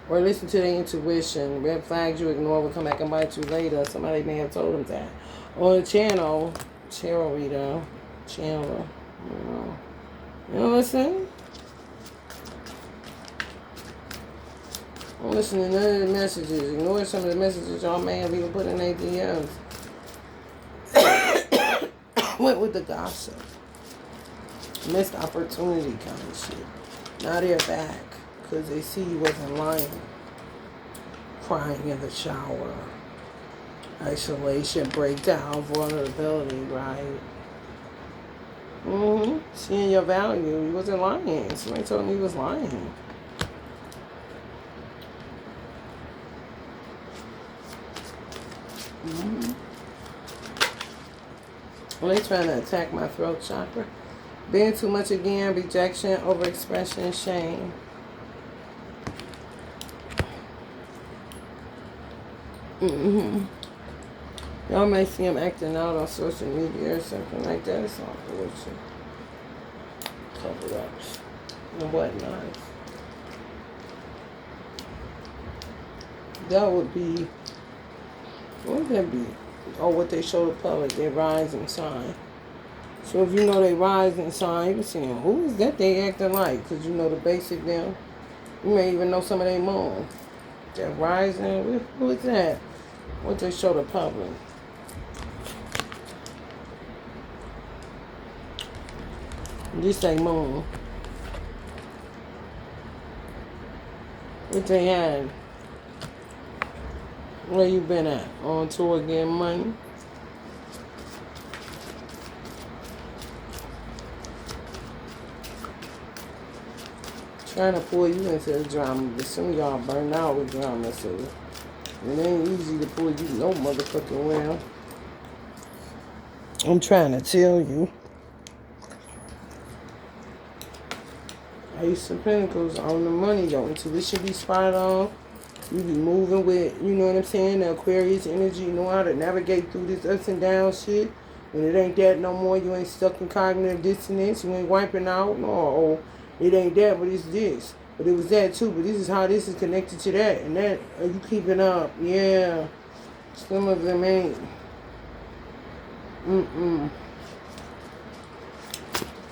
Or listen to their intuition. Red flags you ignore will come back and bite you later. Somebody may have told them that. On the channel, tarot reader, channeler. You know, listen. Don't listen to none of the messages. Ignore some of the messages y'all may have even put in their DMs. Went with the gossip. Missed opportunity kind of shit. Now they're back because they see you wasn't lying. Crying in the shower. Isolation, breakdown, vulnerability, right? Seeing your value. You wasn't lying. Somebody told me you was lying. Well, they trying to attack my throat chakra. Being too much again, rejection, overexpression, shame. Y'all may see him acting out on social media or something like that. It's all bullshit. Cover-ups and whatnot. That would be, what would that be? Oh, what they show the public, their rising sign. So if you know their rising sign, you can see them. Who is that they acting like? Because you know the basic them. You may even know some of their moon. That rising, who is that? What they show the public. This ain't moon. What they had? Where you been at? On tour getting money? Trying to pull you into the drama, but some of y'all burned out with drama, so it ain't easy to pull you no motherfucking well. I'm trying to tell you. Ace of Pentacles on the money, your intuition be spot on. You be moving with, you know what I'm saying, the Aquarius energy. You know how to navigate through this ups and downs shit. When it ain't that no more, you ain't stuck in cognitive dissonance. You ain't wiping out. No, oh, it ain't that, but it's this. But it was that too. But this is how this is connected to that. And that, are you keeping up? Yeah. Some of them ain't.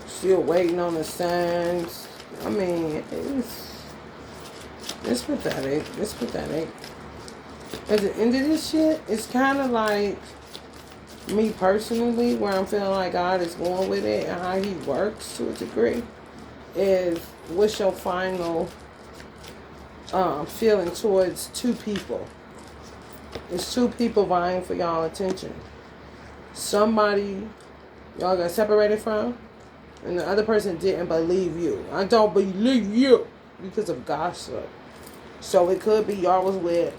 Still waiting on the signs. I mean, it's pathetic. It's pathetic. At the end of this shit, it's kind of like me personally, where I'm feeling like God is going with it and how He works to a degree, is what's your final feeling towards two people? It's two people vying for y'all attention. Somebody y'all got separated from, and the other person didn't believe you. I don't believe you because of gossip. So it could be y'all was with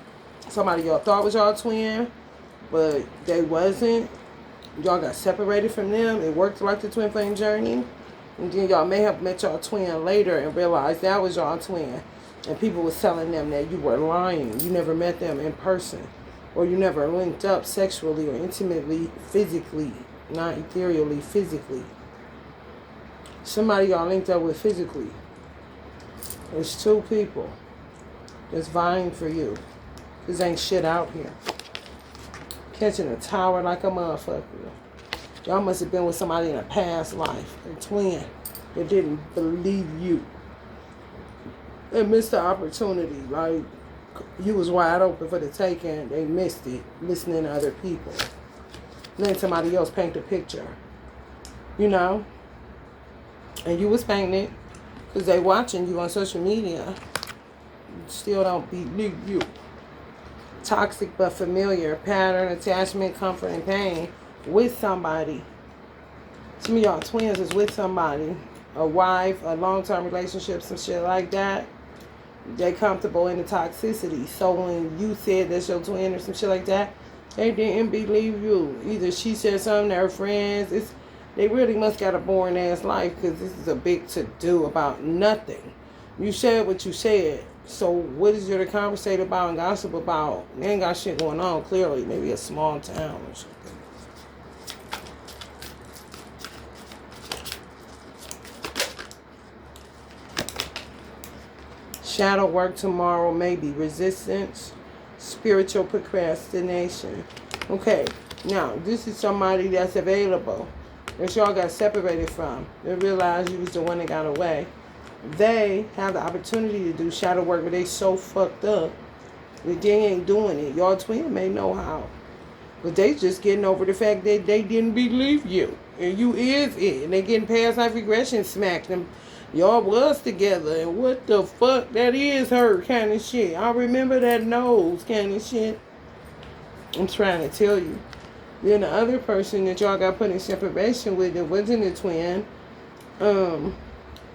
somebody y'all thought was y'all twin, but they wasn't. Y'all got separated from them. It worked like the twin flame journey. And then y'all may have met y'all twin later and realized that was y'all twin. And people was telling them that you were lying. You never met them in person. Or you never linked up sexually or intimately, physically. Not ethereally, physically. Somebody y'all linked up with physically. There's two people that's vying for you. This ain't shit out here. Catching a tower like a motherfucker. Y'all must have been with somebody in a past life, a twin, that didn't believe you. They missed the opportunity. Like, you was wide open for the taking. They missed it, listening to other people. Letting somebody else paint the picture. You know? And you was painting it because they watching you on social media. Still don't believe you. Toxic but familiar pattern, attachment, comfort, and pain with somebody. Some of y'all twins is with somebody, a wife, a long-term relationship, some shit like that. They comfortable in the toxicity. So when you said that's your twin or some shit like that, they didn't believe you. Either she said something to her friends. They really must got a boring ass life because this is a big to-do about nothing. You said what you said. So what is there to conversate about and gossip about? They ain't got shit going on, clearly. Maybe a small town or something. Shadow work tomorrow, maybe. Resistance. Spiritual procrastination. Okay, now this is somebody that's available. That y'all got separated from. They realized you was the one that got away. They have the opportunity to do shadow work, but they so fucked up that they ain't doing it. Y'all twin may know how. But they just getting over the fact that they didn't believe you. And you is it. And they getting past life regression smacked them. Y'all was together. And what the fuck? That is her kind of shit. I remember that nose kind of shit. I'm trying to tell you. Then the other person that y'all got put in separation with that wasn't a twin,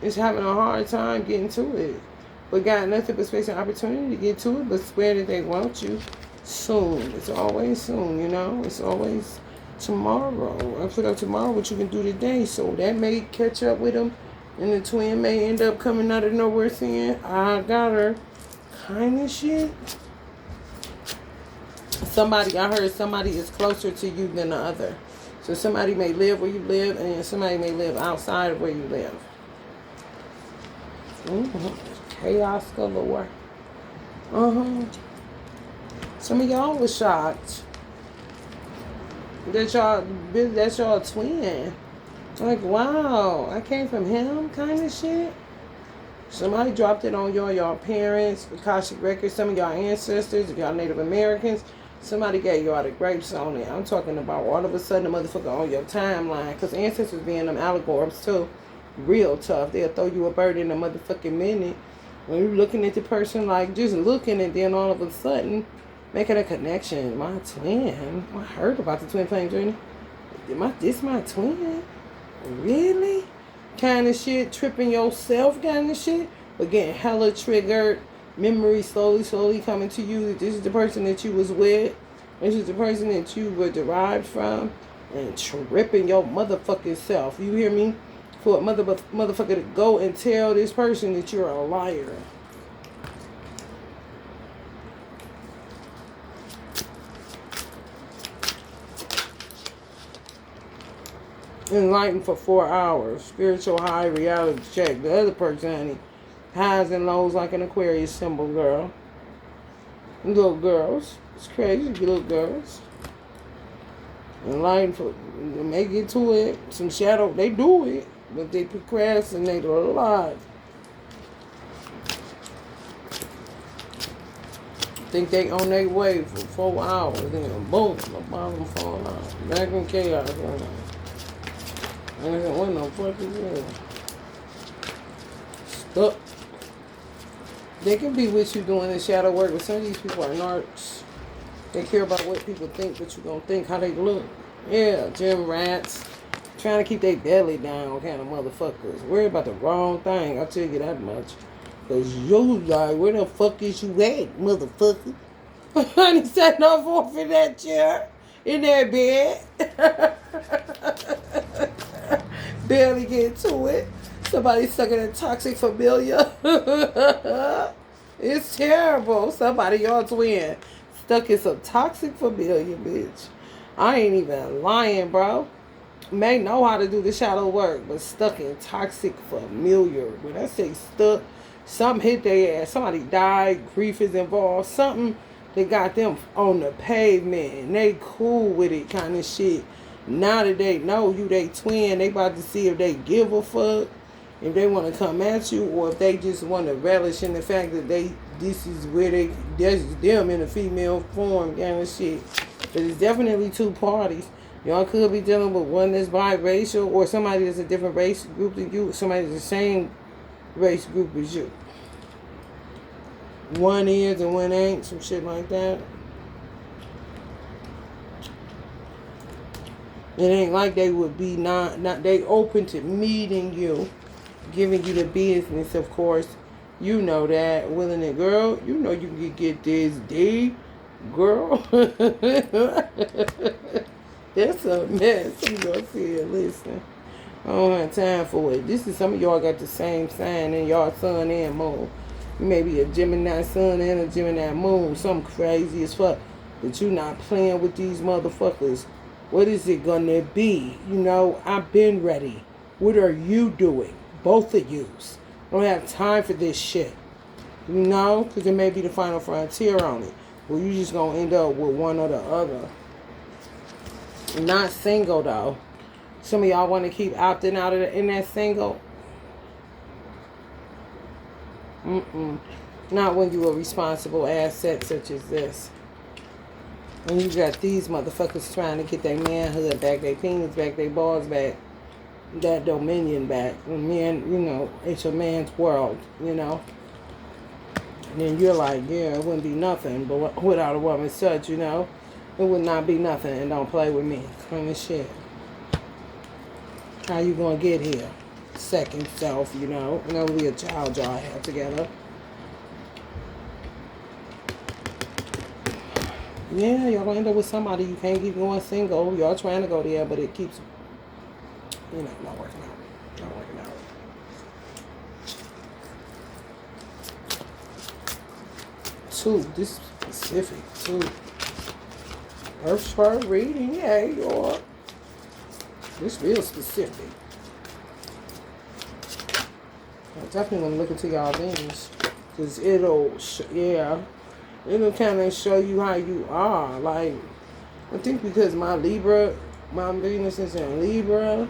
is having a hard time getting to it. But got nothing but space and opportunity to get to it, but swear that they want you soon. It's always soon, you know? It's always tomorrow. I put up tomorrow what you can do today. So that may catch up with them. And the twin may end up coming out of nowhere saying, I got her. Kind of shit. I heard somebody is closer to you than the other. So somebody may live where you live, and somebody may live outside of where you live. Chaos galore. Some of y'all was shocked that's y'all twin. Like, wow, I came from him kind of shit. Somebody dropped it on y'all parents, Akashic Records, some of y'all ancestors, if y'all Native Americans. Somebody gave y'all the grapes on it. I'm talking about all of a sudden the motherfucker on your timeline. Because ancestors being them allegories too. Real tough. They'll throw you a bird in a motherfucking minute. When you're looking at the person, like just looking, and then all of a sudden making a connection. My twin. I heard about the twin flame journey. This my twin? Really? Kind of shit. Tripping yourself kind of shit. But getting hella triggered. Memory slowly coming to you. This is the person that you was with. This is the person that you were derived from. And tripping your motherfucking self. You hear me? For a motherfucker to go and tell this person that you're a liar. Enlightened for 4 hours. Spiritual high, reality check. The other person, honey, highs and lows like an Aquarius symbol, girl. Little girls. It's crazy, little girls. Enlightened for, they get to it. Some shadow, they do it. But they procrastinate a lot. Think they on their way for 4 hours. Then boom, the bottom fall out. Back in chaos. I ain't win no fucking good. Stuck. They can be with you doing the shadow work, but some of these people are narcs. They care about what people think, what you gonna think, how they look. Yeah, gym rats. Trying to keep their belly down kind of motherfuckers. Worry about the wrong thing. I'll tell you that much. Because you like, where the fuck is you at, motherfucker? Honey sat off in that chair. In that bed. Barely get to it. Somebody stuck in a toxic familiar. It's terrible. Somebody, y'all twin, stuck in some toxic familiar, bitch. I ain't even lying, bro. May know how to do the shadow work, but stuck in toxic familiar. When I say stuck, something hit their ass. Somebody died. Grief is involved. Something that got them on the pavement. And they cool with it kind of shit. Now that they know you, they twin, they about to see if they give a fuck, if they want to come at you, or if they just want to relish in the fact that this is where that's them in a female form kind of shit. But it's definitely two parties. Y'all could be dealing with one that's biracial, or somebody that's a different race group than you, somebody that's the same race group as you. One is and one ain't, some shit like that. It ain't like they would be not they open to meeting you, giving you the business, of course. You know that. Willing it, girl. You know you can get this D, girl. That's a mess. I'm gonna see it. Listen, I don't have time for it. This is some of y'all got the same sign in y'all sun and moon. You may be a Gemini sun and a Gemini moon. Something crazy as fuck. But you not playing with these motherfuckers. What is it gonna be? You know, I've been ready. What are you doing? Both of yous. I don't have time for this shit. You know? Because it may be the final frontier on it. Well, you just gonna end up with one or the other. Not single, though. Some of y'all want to keep opting out of in that single. Not when you a responsible asset such as this. And you got these motherfuckers trying to get their manhood back, their penis back, their balls back, that dominion back. And man, you know, it's a man's world, you know. And then you're like, yeah, it wouldn't be nothing but without a woman's touch, you know. It would not be nothing, and don't play with me. Kind of shit. How you gonna get here? Second self, you know. And that'll be a child y'all have together. Yeah, y'all gonna end up with somebody. You can't keep going single. Y'all trying to go there, but it keeps, you know, not working out. Not working out. Two, this is specific, two. Earth chart reading, yeah, y'all. This real specific. I definitely want to look into y'all things. Because it'll, it'll kind of show you how you are. Like, I think because my Venus is in Libra,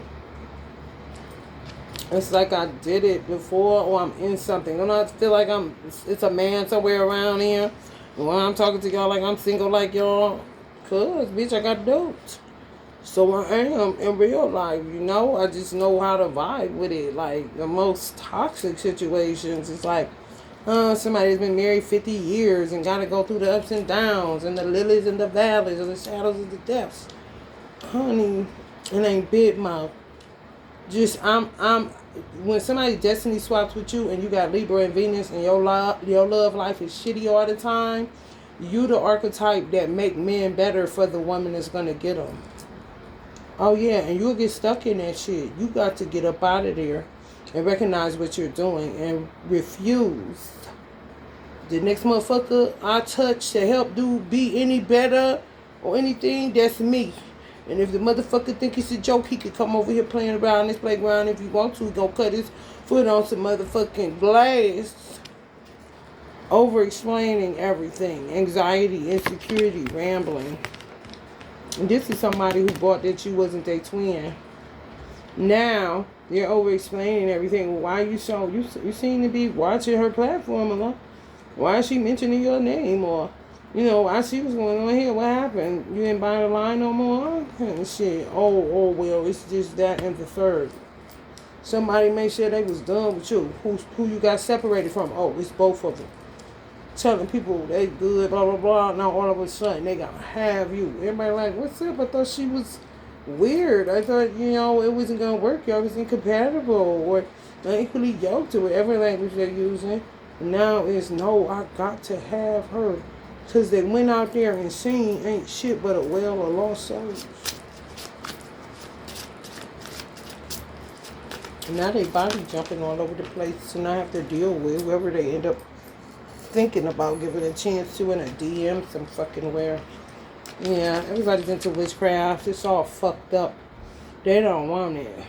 it's like I did it before, or I'm in something. I don't feel like it's a man somewhere around here. And when I'm talking to y'all like I'm single like y'all, cause, bitch, I got duped. So I am in real life, you know? I just know how to vibe with it. Like, the most toxic situations, it's like, somebody's been married 50 years and got to go through the ups and downs and the lilies and the valleys and the shadows and the depths. Honey, it ain't big mouth. Just, when somebody destiny swaps with you and you got Libra and Venus and your love life is shitty all the time, you the archetype that make men better for the woman that's going to get them. Oh, yeah, and you'll get stuck in that shit. You got to get up out of there and recognize what you're doing and refuse. The next motherfucker I touch to help be any better or anything, that's me. And if the motherfucker think it's a joke, he could come over here playing around this playground if he want to. He gonna cut his foot on some motherfucking glass. Over explaining everything. Anxiety, insecurity, rambling. And this is somebody who bought that you wasn't their twin. Now, you're over explaining everything. Why you seem to be watching her platform a lot. Why is she mentioning your name? Or, you know, why she was going on here? What happened? You didn't buy the line no more? And shit. Oh, well, it's just that and the third. Somebody made sure they was done with you. Who you got separated from? Oh, it's both of them. Telling people they good, blah, blah, blah. Now all of a sudden they gotta have you. Everybody like, what's up? I thought she was weird. I thought, it wasn't going to work. Y'all was incompatible or not equally yoked to whatever language they're using. Now it's no, I got to have her. Because they went out there and seen ain't shit but a well of lost souls. And now they body jumping all over the place. And I have to deal with whoever they end up thinking about giving a chance to in a DM some fucking where. Yeah, everybody's into witchcraft. It's all fucked up. They don't want it.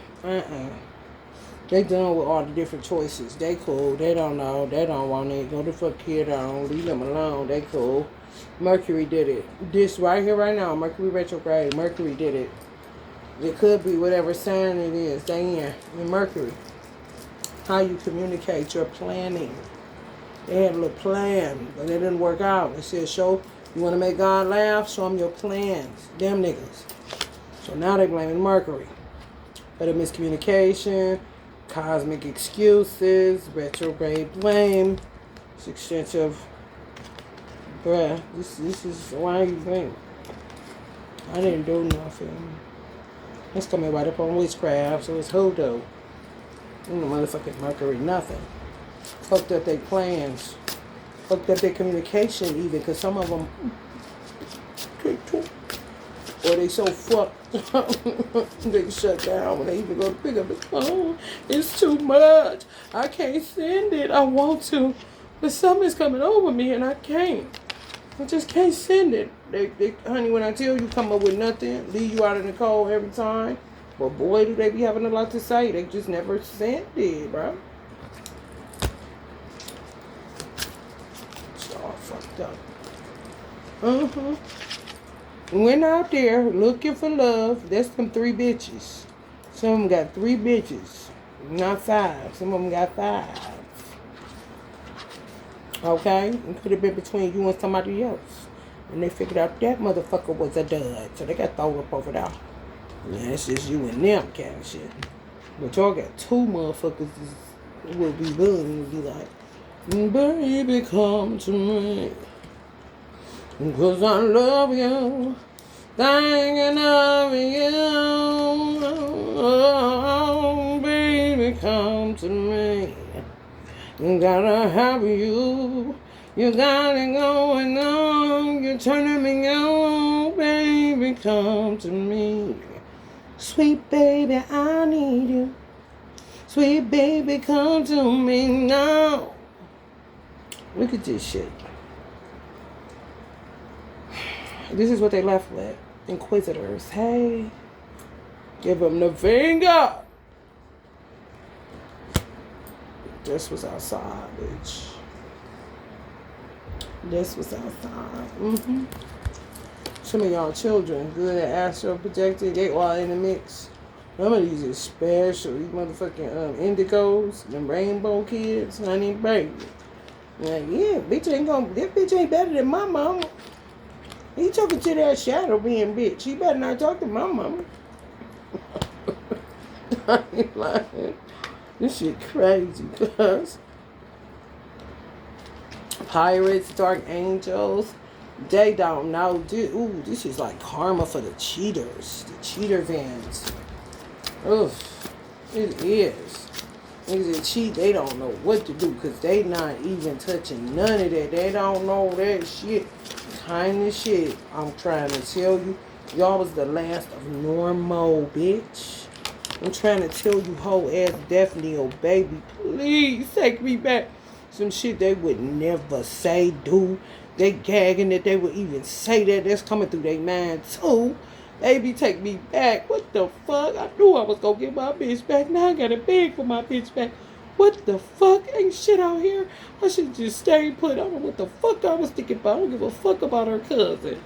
They done with all the different choices. They cool. They don't know. They don't want it. Go the fuck kid on. Leave them alone. They cool. Mercury did it. This right here, right now. Mercury retrograde. Mercury did it. It could be whatever sign it is. They in Mercury. How you communicate. Your planning. They had a little plan, but it didn't work out. It said, you want to make God laugh? Show them your plans. Them niggas. So now they blaming Mercury for the miscommunication, cosmic excuses, retrograde blame. It's extensive. Bruh, this is why you think I didn't do nothing. It's coming right up on witchcraft, so it's hoodoo. Motherfucking Mercury, nothing. Fucked up their plans. Fucked up their communication even, because some of them or they so fucked they shut down when they even go to pick up the phone. It's too much. I can't send it. I want to, but something's coming over me and I can't. I just can't send it. They honey, when I tell you come up with nothing, leave you out in the cold every time. But boy, do they be having a lot to say. They just never sent it, bro. It's all fucked up. Went out there looking for love. That's them 3 bitches. Some of them got 3 bitches. Not 5. Some of them got 5. Okay? It could have been between you and somebody else. And they figured out that motherfucker was a dud. So they got thrown up over there. Yeah, it's just you and them kind of shit. But y'all got 2 motherfuckers that will be willing to be like, baby, come to me. Because I love you, thinking of you, oh, baby, come to me. Gotta have you, you got it going on, you're turning me on, baby, come to me. Sweet baby, I need you, sweet baby, come to me now. Look at this shit. This is what they left with. Inquisitors. Hey. Give them the finger. This was outside, bitch. This was outside. Some of y'all children, good at astral projecting, they all in the mix. Some of these is special. These motherfucking indigos, them rainbow kids, honey, baby. Like, yeah, this bitch ain't better than my mama. He talking to that shadow being bitch. He better not talk to my mama. I ain't lying. This shit crazy, cuz. Pirates, dark angels, they don't know. Dude, ooh, this is like karma for the cheaters. The cheater vans. Ugh. It is. Niggas that cheat, they don't know what to do because they not even touching none of that. They don't know that shit. Kind of shit. I'm trying to tell you. Y'all was the last of normal, bitch. I'm trying to tell you, whole ass Daphne, oh baby, please take me back. Some shit they would never say, do. They gagging that they would even say that. That's coming through their mind too. Baby, take me back. What the fuck? I knew I was gonna get my bitch back. Now I gotta beg for my bitch back. What the fuck? Ain't shit out here. I should just stay put. I don't know what the fuck I was thinking about. I don't give a fuck about her cousin.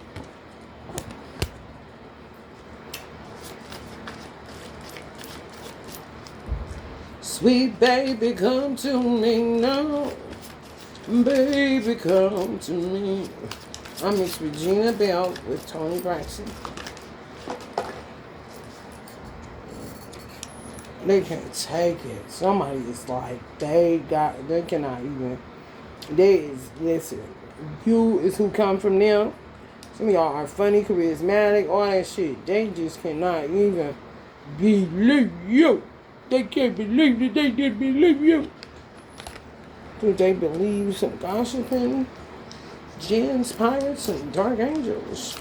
Sweet baby, come to me now. Baby, come to me. I mixed Regina Bell with Tony Braxton. They can't take it. Somebody is like, they cannot even, listen, you is who come from them. Some of y'all are funny, charismatic, all that shit. They just cannot even believe you. They can't believe that they didn't believe you. Do they believe some gossiping, jinns, pirates, and dark angels?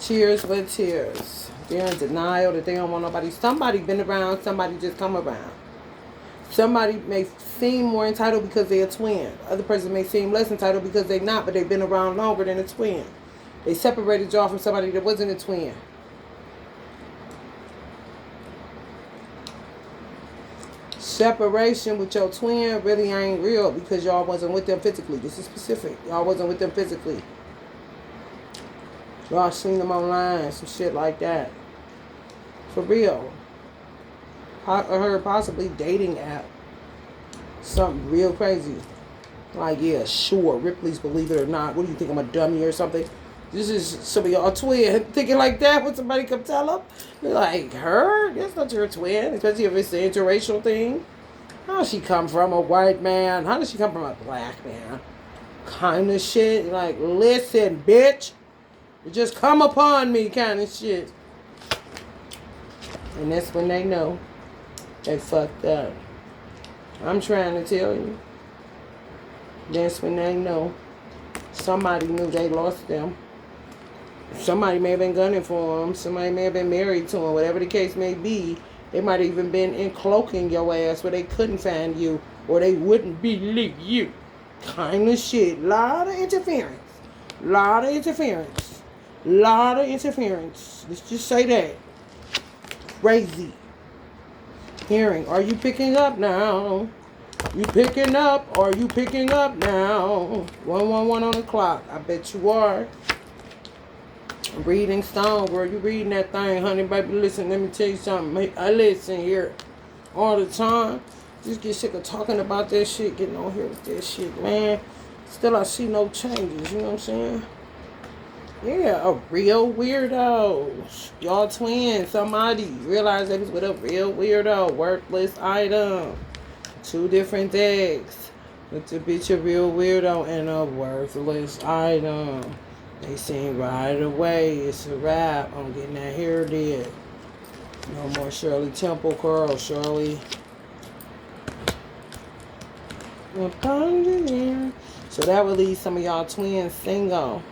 Cheers with tears. They're in denial that they don't want nobody. Somebody been around, somebody just come around. Somebody may seem more entitled because they're a twin. Other person may seem less entitled because they're not, but they've been around longer than a twin. They separated y'all from somebody that wasn't a twin. Separation with your twin really ain't real because y'all wasn't with them physically. This is specific. Y'all wasn't with them physically. Y'all seen them online, some shit like that. For real. I heard possibly dating app. Something real crazy. Like, yeah, sure. Ripley's Believe It or Not. What do you think, I'm a dummy or something? This is some of y'all twin thinking like that when somebody come tell them. They're like, her? That's not your twin. Especially if it's an interracial thing. How does she come from a white man? How does she come from a black man? Kind of shit. Like, listen, bitch. You just come upon me kind of shit. And that's when they know they fucked up. I'm trying to tell you. That's when they know somebody knew they lost them. Somebody may have been gunning for them. Somebody may have been married to them. Whatever the case may be, they might have even been encloaking your ass where they couldn't find you or they wouldn't believe you. Kind of shit. Lot of interference. Lot of interference. Lot of interference. Let's just say that. Crazy. Hearing. Are you picking up now? You picking up? Are you picking up now? 111 on the clock. I bet you are. Reading stone, girl. You reading that thing, honey, baby. Listen, let me tell you something. I listen here all the time. Just get sick of talking about that shit. Getting on here with that shit, man. Still, I see no changes. You know what I'm saying? Yeah, a real weirdo. Y'all twins. Somebody realized they was with a real weirdo. Worthless item. 2 different decks. With the bitch a real weirdo and a worthless item. They seen right away. It's a wrap. I'm getting that hair did. No more Shirley Temple curl, Shirley. So that would leave some of y'all twins single.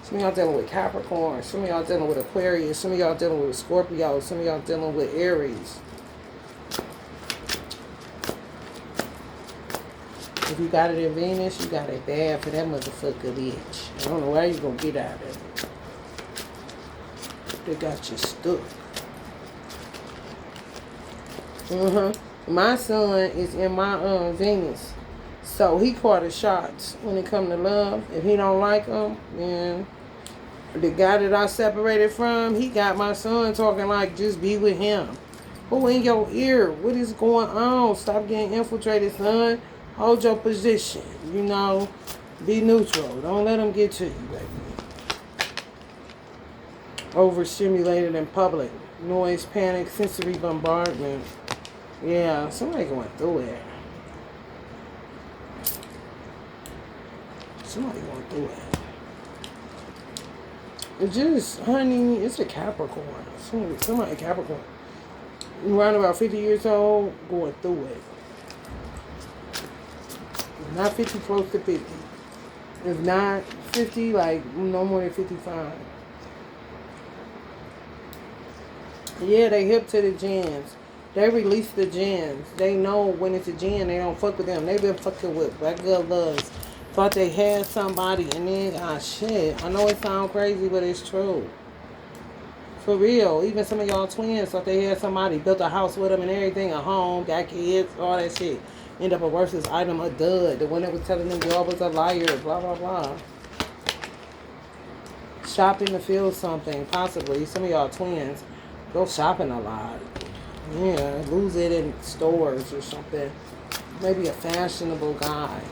Some of y'all dealing with Capricorn. Some of y'all dealing with Aquarius. Some of y'all dealing with Scorpio. Some of y'all dealing with Aries. If you got it in Venus, you got it bad for that motherfucker bitch. I don't know where you gonna get out of it. They got you stuck. My son is in my Venus. So he caught the shots when it come to love. If he don't like them, then the guy that I separated from, he got my son talking like, just be with him. Who in your ear? What is going on? Stop getting infiltrated, son. Hold your position. You know, be neutral. Don't let them get to you, baby. Overstimulated in public. Noise, panic, sensory bombardment. Yeah, somebody going through it. Somebody going through it. It's just, honey, it's a Capricorn. Somebody Capricorn. Around about 50 years old, going through it. Not 50, close to 50. If not 50, like no more than 55. Yeah, they hip to the gens. They release the gens. They know when it's a gen, they don't fuck with them. They been fucking with Black Girl Loves. Thought they had somebody and then, shit. I know it sound crazy, but it's true. For real. Even some of y'all twins thought they had somebody, built a house with them and everything, a home, got kids, all that shit. End up a worthless item, a dud. The one that was telling them y'all was a liar, blah, blah, blah. Shopping to feel something, possibly. Some of y'all twins go shopping a lot. Yeah, lose it in stores or something. Maybe a fashionable guy.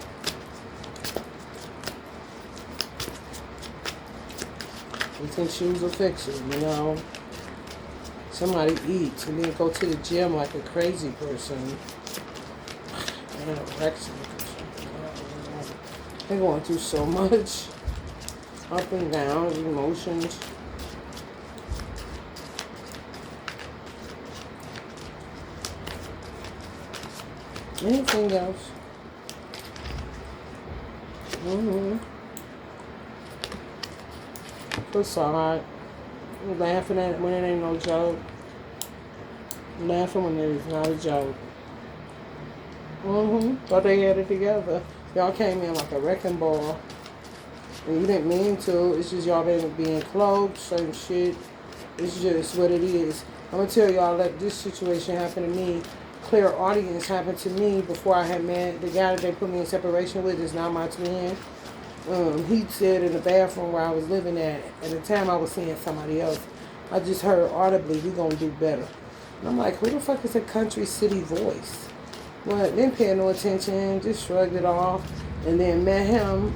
You think shoes will fix it, you know? Somebody eats and then go to the gym like a crazy person. Anorexia or something. They're going through so much. Up and down, emotions. Anything else? Facade. Laughing at it when it ain't no joke. Laughing when it is not a joke. Thought they had it together. Y'all came in like a wrecking ball. And you didn't mean to. It's just y'all been being cloaked, certain shit. It's just what it is. I'm going to tell y'all that this situation happened to me. Clear audience happened to me before I had met the guy that they put me in separation with. Is not my twin. He said in the bathroom where I was living at the time I was seeing somebody else. I just heard audibly, we gonna do better. And I'm like, who the fuck is a country city voice? Well, didn't pay no attention, just shrugged it off. And then met him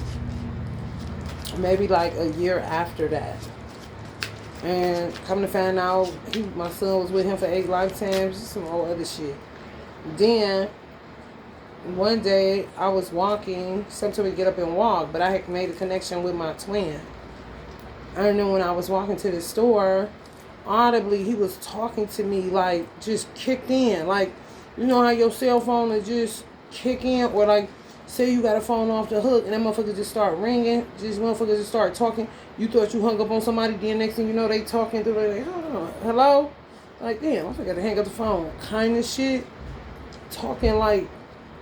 maybe like a year after that. And come to find out, my son was with him for 8 lifetimes, just some old other shit. Then, one day, I was walking, sometimes we get up and walk, but I had made a connection with my twin. And then when I was walking to the store, audibly, he was talking to me, like, just kicked in. Like, you know how your cell phone will just kick in? Or, like, say you got a phone off the hook, and that motherfucker just start ringing. Just motherfucker just start talking. You thought you hung up on somebody, then next thing you know, they talking through, like, hello? Like, damn, I forgot to hang up the phone. Kind of shit. Talking like,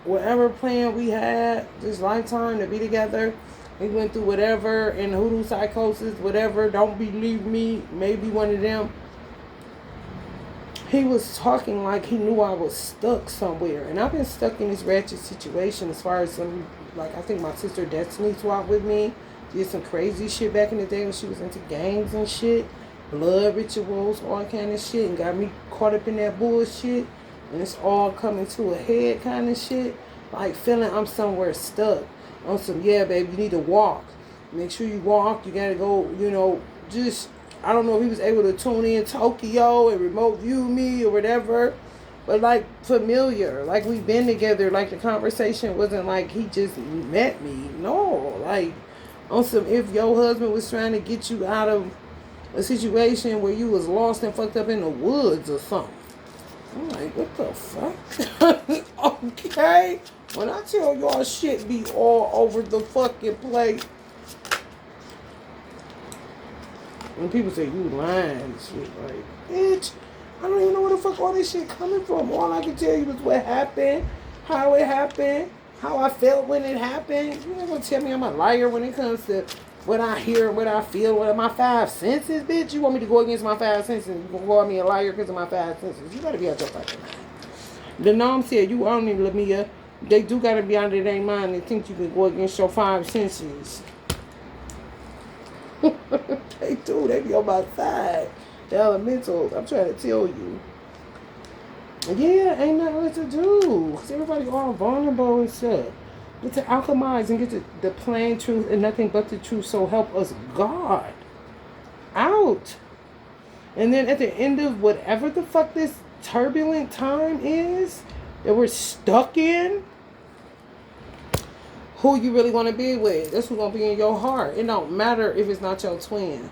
whatever plan we had this lifetime to be together, we went through whatever, and hoodoo psychosis, whatever, don't believe me, maybe one of them. He was talking like he knew I was stuck somewhere, and I've been stuck in this ratchet situation as far as some, like, I think my sister Destiny swapped with me, did some crazy shit back in the day when she was into gangs and shit, blood rituals, all kind of shit, and got me caught up in that bullshit. And it's all coming to a head kind of shit. Like feeling I'm somewhere stuck. On some, yeah, baby, you need to walk. Make sure you walk. You got to go, just, I don't know if he was able to tune in Tokyo and remote view me or whatever. But like familiar. Like we've been together. Like the conversation wasn't like he just met me. No. Like on some, if your husband was trying to get you out of a situation where you was lost and fucked up in the woods or something. I'm like, what the fuck? Okay. When I tell y'all shit be all over the fucking place. When people say you lying and shit, like, bitch, I don't even know where the fuck all this shit coming from. All I can tell you is what happened, how it happened, how I felt when it happened. You ain't gonna tell me I'm a liar when it comes to what I hear, what I feel, what are my 5 senses, bitch? You want me to go against my 5 senses? You gonna call me a liar because of my 5 senses? You gotta be out your fucking mind. The norm said you only Lamia. They do gotta be out of their mind and think you can go against your 5 senses. They do. They be on my side. The elementals. I'm trying to tell you. Yeah, ain't nothing left to do. Because everybody all vulnerable and stuff. Get to alchemize and get the plain truth and nothing but the truth. So help us God out. And then at the end of whatever the fuck this turbulent time is that we're stuck in, who you really want to be with. That's who's going to be in your heart. It don't matter if it's not your twin.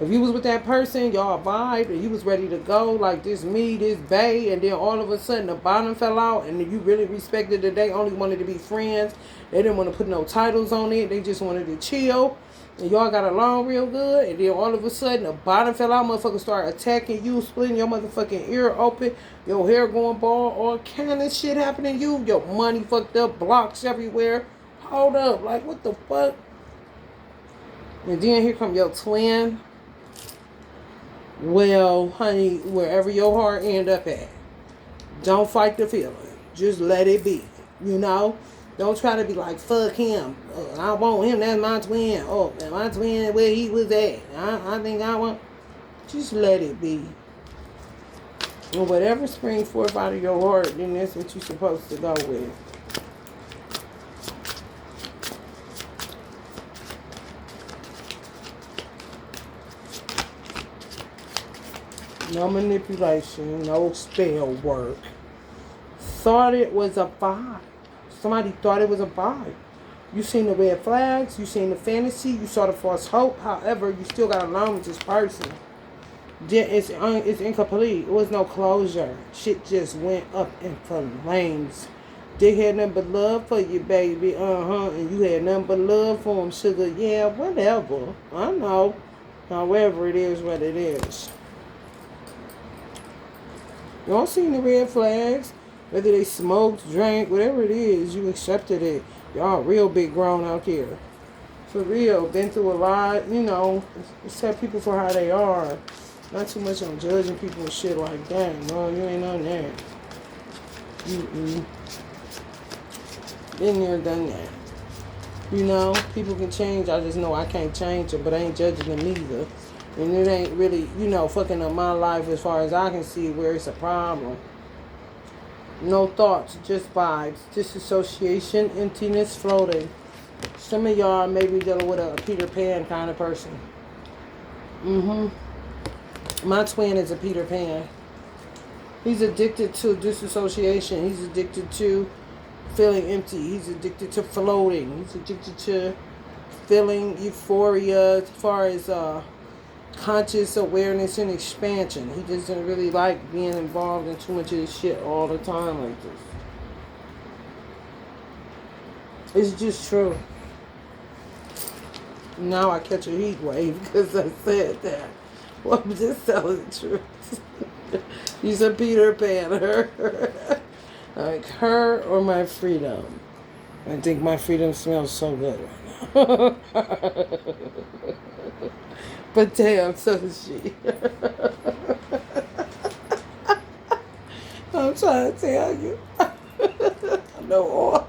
If you was with that person, y'all vibed, and you was ready to go, like this me, this bae, and then all of a sudden the bottom fell out, and you really respected that they only wanted to be friends. They didn't want to put no titles on it. They just wanted to chill. And y'all got along real good, and then all of a sudden the bottom fell out, motherfuckers start attacking you, splitting your motherfucking ear open, your hair going bald, all kind of shit happening to you, your money fucked up, blocks everywhere. Hold up, like what the fuck? And then here come your twin. Well, honey, wherever your heart end up at, don't fight the feeling. Just let it be, you know? Don't try to be like, fuck him. I want him, that's my twin. Oh, my twin, where he was at. I think I want... Just let it be. And whatever springs forth out of your heart, then that's what you're supposed to go with. No manipulation, no spell work. Thought it was a vibe. Somebody thought it was a vibe. You seen the red flags. You seen the fantasy. You saw the false hope. However, you still got along with this person. It's incomplete. It was no closure. Shit just went up in flames. They had nothing but love for you, baby. And you had nothing but love for him, sugar. Yeah, whatever. I know. However, it is what it is. Y'all seen the red flags? Whether they smoked, drank, whatever it is, you accepted it. Y'all real big grown out here. For real. Been through a lot, you know. Accept people for how they are. Not too much on judging people and shit like that. No, you ain't on that. Been there, done that. You know, people can change. I just know I can't change it, but I ain't judging them either. And it ain't really, you know, fucking up my life as far as I can see where it's a problem. No thoughts, just vibes. Disassociation, emptiness, floating. Some of y'all may be dealing with a Peter Pan kind of person. My twin is a Peter Pan. He's addicted to disassociation. He's addicted to feeling empty. He's addicted to floating. He's addicted to feeling euphoria as far as conscious awareness and expansion. He doesn't really like being involved in too much of this shit all the time like this. It's just true. Now I catch a heat wave because I said that. Well, I'm just telling the truth. He's a Peter Pan. Her. Like her or my freedom. I think my freedom smells so good right now. But damn, so does she. I'm trying to tell you. I know all.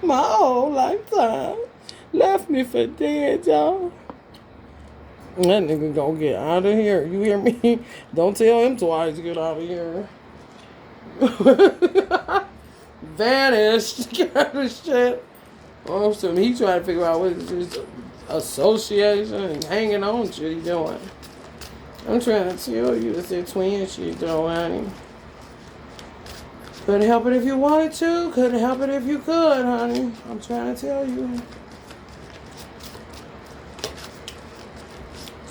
My whole lifetime. Left me for dead, y'all. That nigga gonna get out of here. You hear me? Don't tell him twice to get out of here. Vanished. Kind of shit. Oh, so he trying to figure out what is this association and hanging on shit he doing. I'm trying to tell you it's that twin shit though, honey. Couldn't help it if you wanted to. Couldn't help it if you could, honey. I'm trying to tell you.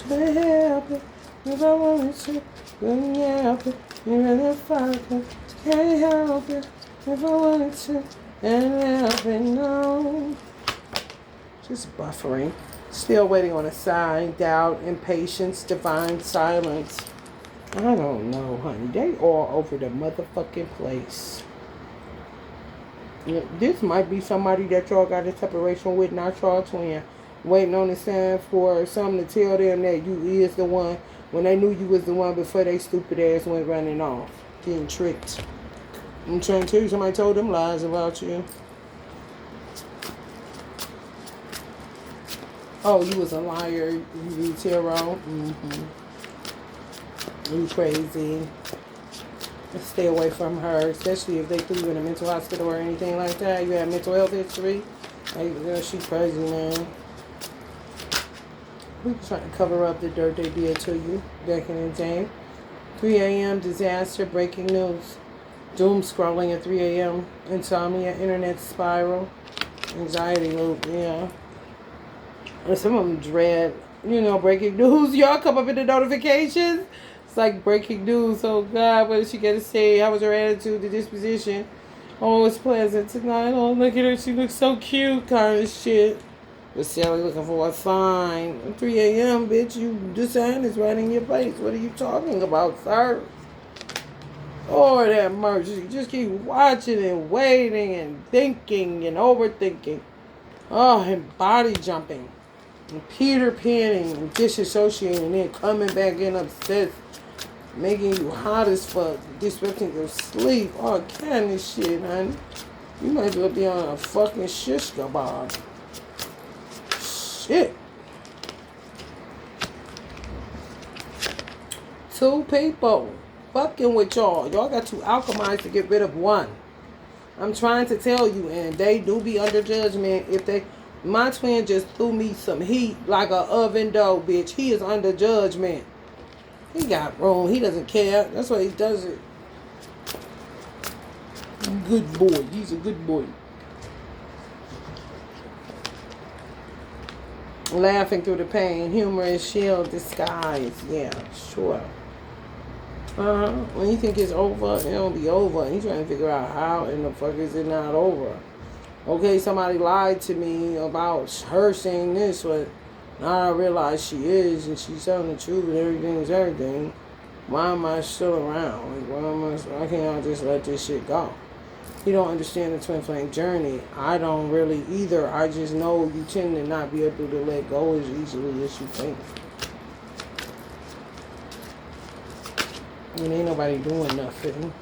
Couldn't help it if I wanted to. Couldn't help it even if I could. Can't help it if I wanted to. Can't help it, no. Just buffering. Still waiting on a sign. Doubt, impatience, divine silence. I don't know, honey. They all over the motherfucking place. This might be somebody that y'all got a separation with, not y'all twin. Waiting on the sign for something to tell them that you is the one when they knew you was the one before they stupid ass went running off. Getting tricked. I'm trying to tell you, somebody told them lies about you. Oh, you was a liar. You read tarot. You crazy. Stay away from her, especially if they threw you in a mental hospital or anything like that. You have mental health history. Like, girl, she crazy, man. We were trying to cover up the dirt they did to you back in the day. 3 a.m. disaster, breaking news. Doom scrolling at 3 a.m. Insomnia, internet spiral, anxiety loop, yeah. And some of them dread, breaking news. Y'all come up in the notifications. It's like breaking news. Oh, God, what did she get to say? How was her attitude, the disposition? Oh, it's pleasant tonight. Oh, look at her. She looks so cute, kind of shit. But Sally looking for a sign. At 3 a.m., bitch, the sign is right in your face. What are you talking about, sir? Lord have mercy. Just keep watching and waiting and thinking and overthinking. Oh, and body jumping. And Peter Panning and disassociating and then coming back in obsessed. Making you hot as fuck. Disrupting your sleep. All kind of shit, honey. You might as well be on a fucking shish kebab. Shit. 2 people fucking with y'all. Y'all got to alchemize to get rid of one. I'm trying to tell you, and they do be under judgment. My twin just threw me some heat like a oven dough, bitch. He is under judgment. He got room. He doesn't care. That's why he does it. Good boy. He's a good boy. Laughing through the pain. Humor is shield disguise. Yeah, sure. When you think it's over, it'll be over. And you trying to figure out how in the fuck is it not over. Okay, somebody lied to me about her saying this, but now I realize she is, and she's telling the truth, and everything is everything. Why am I still around? Like, why can't I just let this shit go? You don't understand the twin flame journey. I don't really either. I just know you tend to not be able to let go as easily as you think. And ain't nobody doing nothing.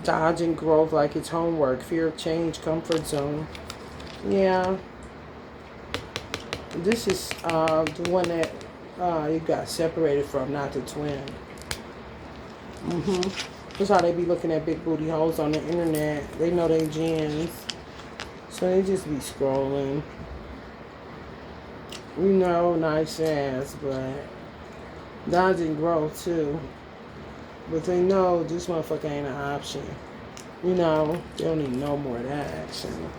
Dodging growth like it's homework. Fear of change, comfort zone. Yeah. This is the one that you got separated from, not the twin. That's how they be looking at big booty hoes on the internet. They know they gens. So they just be scrolling. You know, nice ass, but dodging growth too. But they know this motherfucker ain't an option. You know, they don't need no more of that action.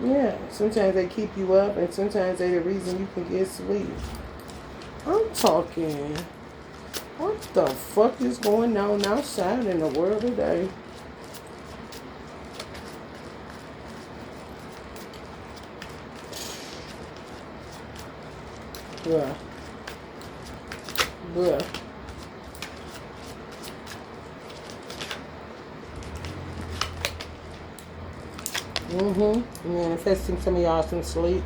Yeah, sometimes they keep you up, and sometimes they the reason you can get sleep. I'm talking. What the fuck is going on outside in the world today? Bruh. Bruh. Manifesting some of y'all some sleep.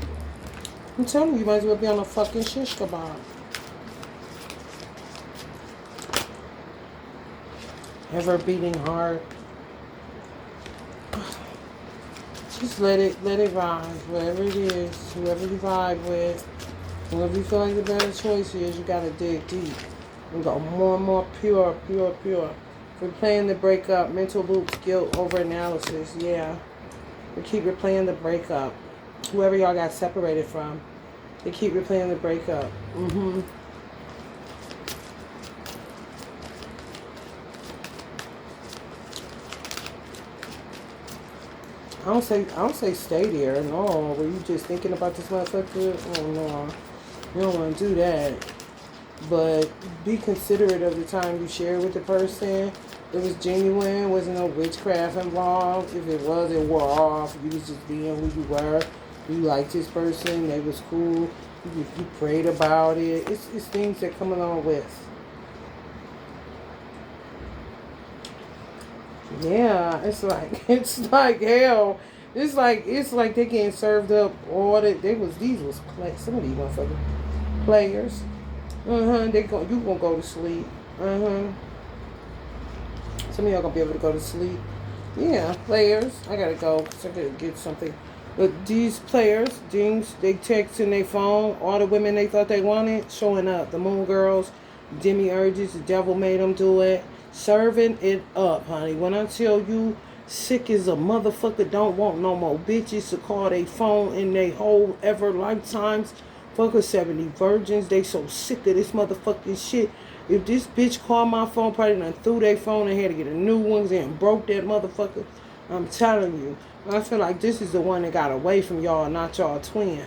I'm telling you, you might as well be on a fucking shish kebab. Ever beating heart. Just let it ride. Whatever it is, whoever you vibe with, whoever you feel like the better choice is, you gotta dig deep. And go more and more pure. Replaying the breakup, mental loops, guilt, over analysis, yeah. We keep replaying the breakup. Whoever y'all got separated from, they keep replaying the breakup. I don't say stay there. No, were you just thinking about this motherfucker? Oh no, you don't want to do that. But be considerate of the time you share with the person. It was genuine. Wasn't no witchcraft involved. If it was, it wore off. You was just being who you were. You liked this person. They was cool. You prayed about it. It's things that come along with. Yeah, it's like hell. It's like they getting served up all that. These was play. Some of these motherfuckers players. You gonna go to sleep. Some of y'all gonna be able to go to sleep. Yeah, players. I gotta go because I gotta get something. But these players, they text in their phone. All the women they thought they wanted showing up. The moon girls, demiurges. The devil made them do it. Serving it up, honey. When I tell you, sick as a motherfucker, don't want no more bitches to call their phone in their whole ever lifetimes. Fucker 70 virgins. They so sick of this motherfucking shit. If this bitch called my phone, probably done threw their phone and had to get a new one and broke that motherfucker. I'm telling you. I feel like this is the one that got away from y'all, not y'all twin.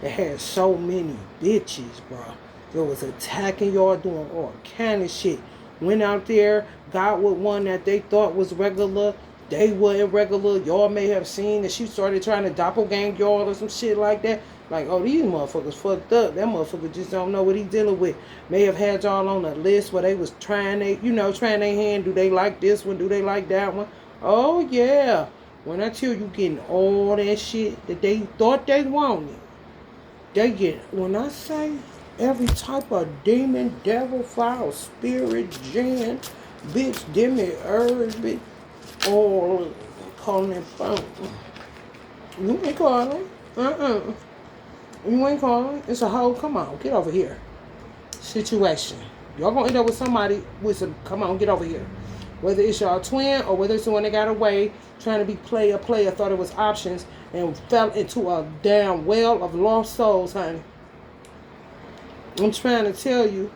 That had so many bitches, bro. That was attacking y'all, doing all kind of shit. Went out there, got with one that they thought was regular. They were irregular. Y'all may have seen that she started trying to doppelgang y'all or some shit like that. Like, oh, these motherfuckers fucked up. That motherfucker just don't know what he dealing with. May have had y'all on a list where they was trying their hand. Do they like this one? Do they like that one? Oh, yeah. When I tell you getting all that shit that they thought they wanted, they get, when I say every type of demon, devil, foul, spirit, jinn, bitch, demi-urge, bitch, all calling it phone. You ain't calling. You ain't calling. It's a hoe. Come on, get over here. Situation. Y'all gonna end up with somebody with some, come on, get over here. Whether it's y'all twin or whether it's the one that got away, trying to be player, thought it was options, and fell into a damn well of lost souls, honey. I'm trying to tell you.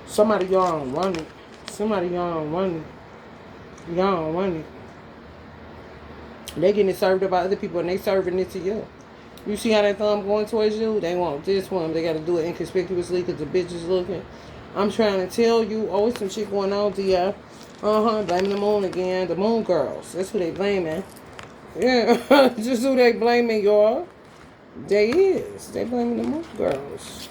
Somebody y'all don't run it. Y'all don't want it. They getting it served up by other people and they serving it to you. You see how that thumb going towards you? They want this one. They got to do it inconspicuously because the bitch is looking. I'm trying to tell you. Oh, it's some shit going on, D.I. Blaming the moon again. The moon girls. That's who they blaming. Yeah. Just who they blaming, y'all. They is. They blaming the moon girls.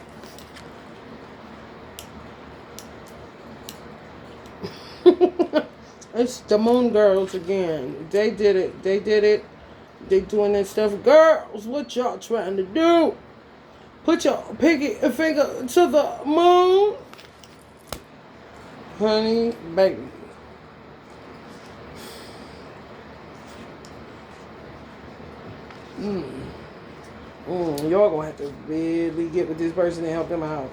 It's the moon girls again. They did it. They did it. They doing that stuff. Girls, what y'all trying to do? Put your pinky finger to the moon. Honey, baby. Y'all gonna have to really get with this person and help them out.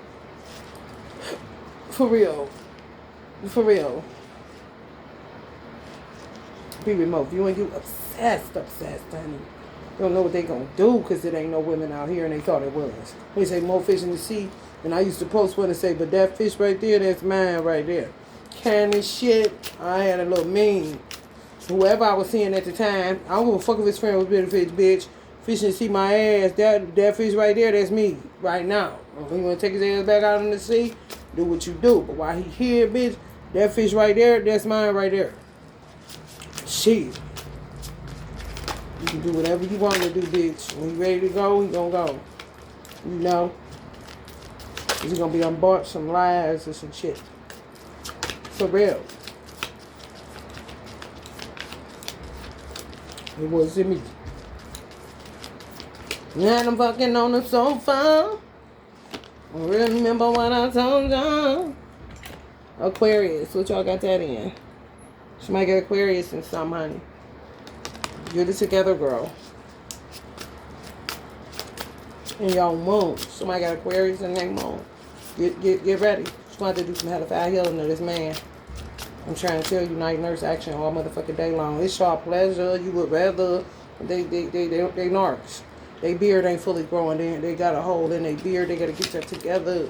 For real. For real. Be remote viewing. You obsessed, honey. You don't know what they gonna do because it ain't no women out here and they thought it was. They say more fish in the sea. And I used to post one and say, but that fish right there, that's mine right there. Kind of shit. I had a little meme. Whoever I was seeing at the time, I don't give a fuck if his friend was being a fish, bitch. Fish and see my ass. That fish right there, that's me right now. If you want to take his ass back out in the sea, do what you do. But while he here, bitch, that fish right there, that's mine right there. Shit. You can do whatever you want to do, bitch. When you ready to go, he gonna go. You know? He's gonna be on board some lies and some shit. For real. It wasn't me. Now I'm fucking on the sofa. I remember what I told y'all. Aquarius, what y'all got that in? Somebody got Aquarius and some, honey. You're the together girl. And y'all moon. Somebody got Aquarius in their moon. Get ready. Just want to do some hellfire healing to this man. I'm trying to tell you, night nurse action all motherfucking day long. It's your pleasure. You would rather they narcs. They beard ain't fully growing. They got a hole in their beard. They gotta get that together.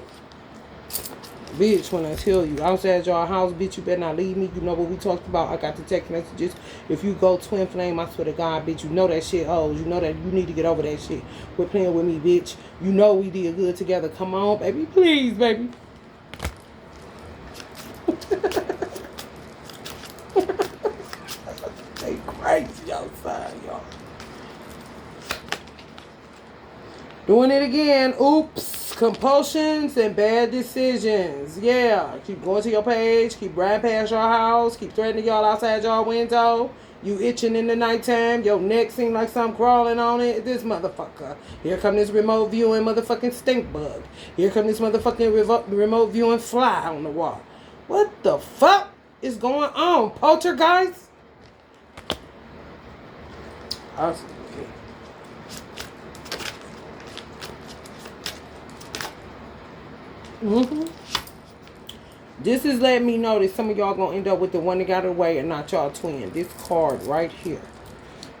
Bitch, when I tell you, outside your house, bitch, you better not leave me. You know what we talked about. I got the text messages. If you go twin flame, I swear to God, bitch, you know that shit hoes. You know that you need to get over that shit. Quit playing with me, bitch. You know we did good together. Come on, baby. Please, baby. They crazy outside, y'all. Doing it again. Oops. Compulsions and bad decisions. Yeah. Keep going to your page. Keep riding past your house. Keep threatening y'all outside your window. You itching in the nighttime. Your neck seem like something crawling on it. This motherfucker. Here come this remote viewing motherfucking stink bug. Here come this motherfucking remote viewing fly on the wall. What the fuck is going on? Poltergeist? Awesome. This is letting me know that some of y'all gonna end up with the one that got away and not y'all twin. This card right here.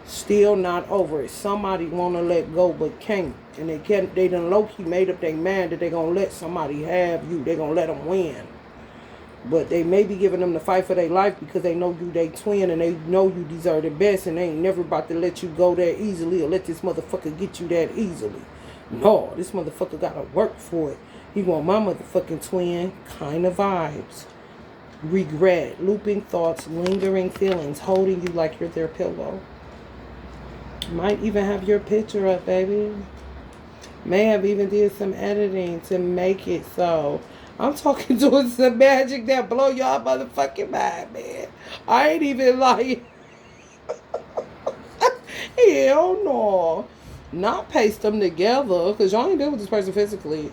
Still not over it. Somebody wanna let go but can't. And they done low-key made up their mind that they gonna let somebody have you. They gonna let them win. But they may be giving them the fight for their life because they know you they twin and they know you deserve the best and they ain't never about to let you go that easily or let this motherfucker get you that easily. No, this motherfucker gotta work for it. He want my motherfucking twin kind of vibes. Regret, looping thoughts, lingering feelings, holding you like you're their pillow. Might even have your picture up, baby. May have even did some editing to make it so. I'm talking to some magic that blow y'all motherfucking mind, man. I ain't even like... Hell no. Not paste them together, because y'all ain't dealing with this person physically.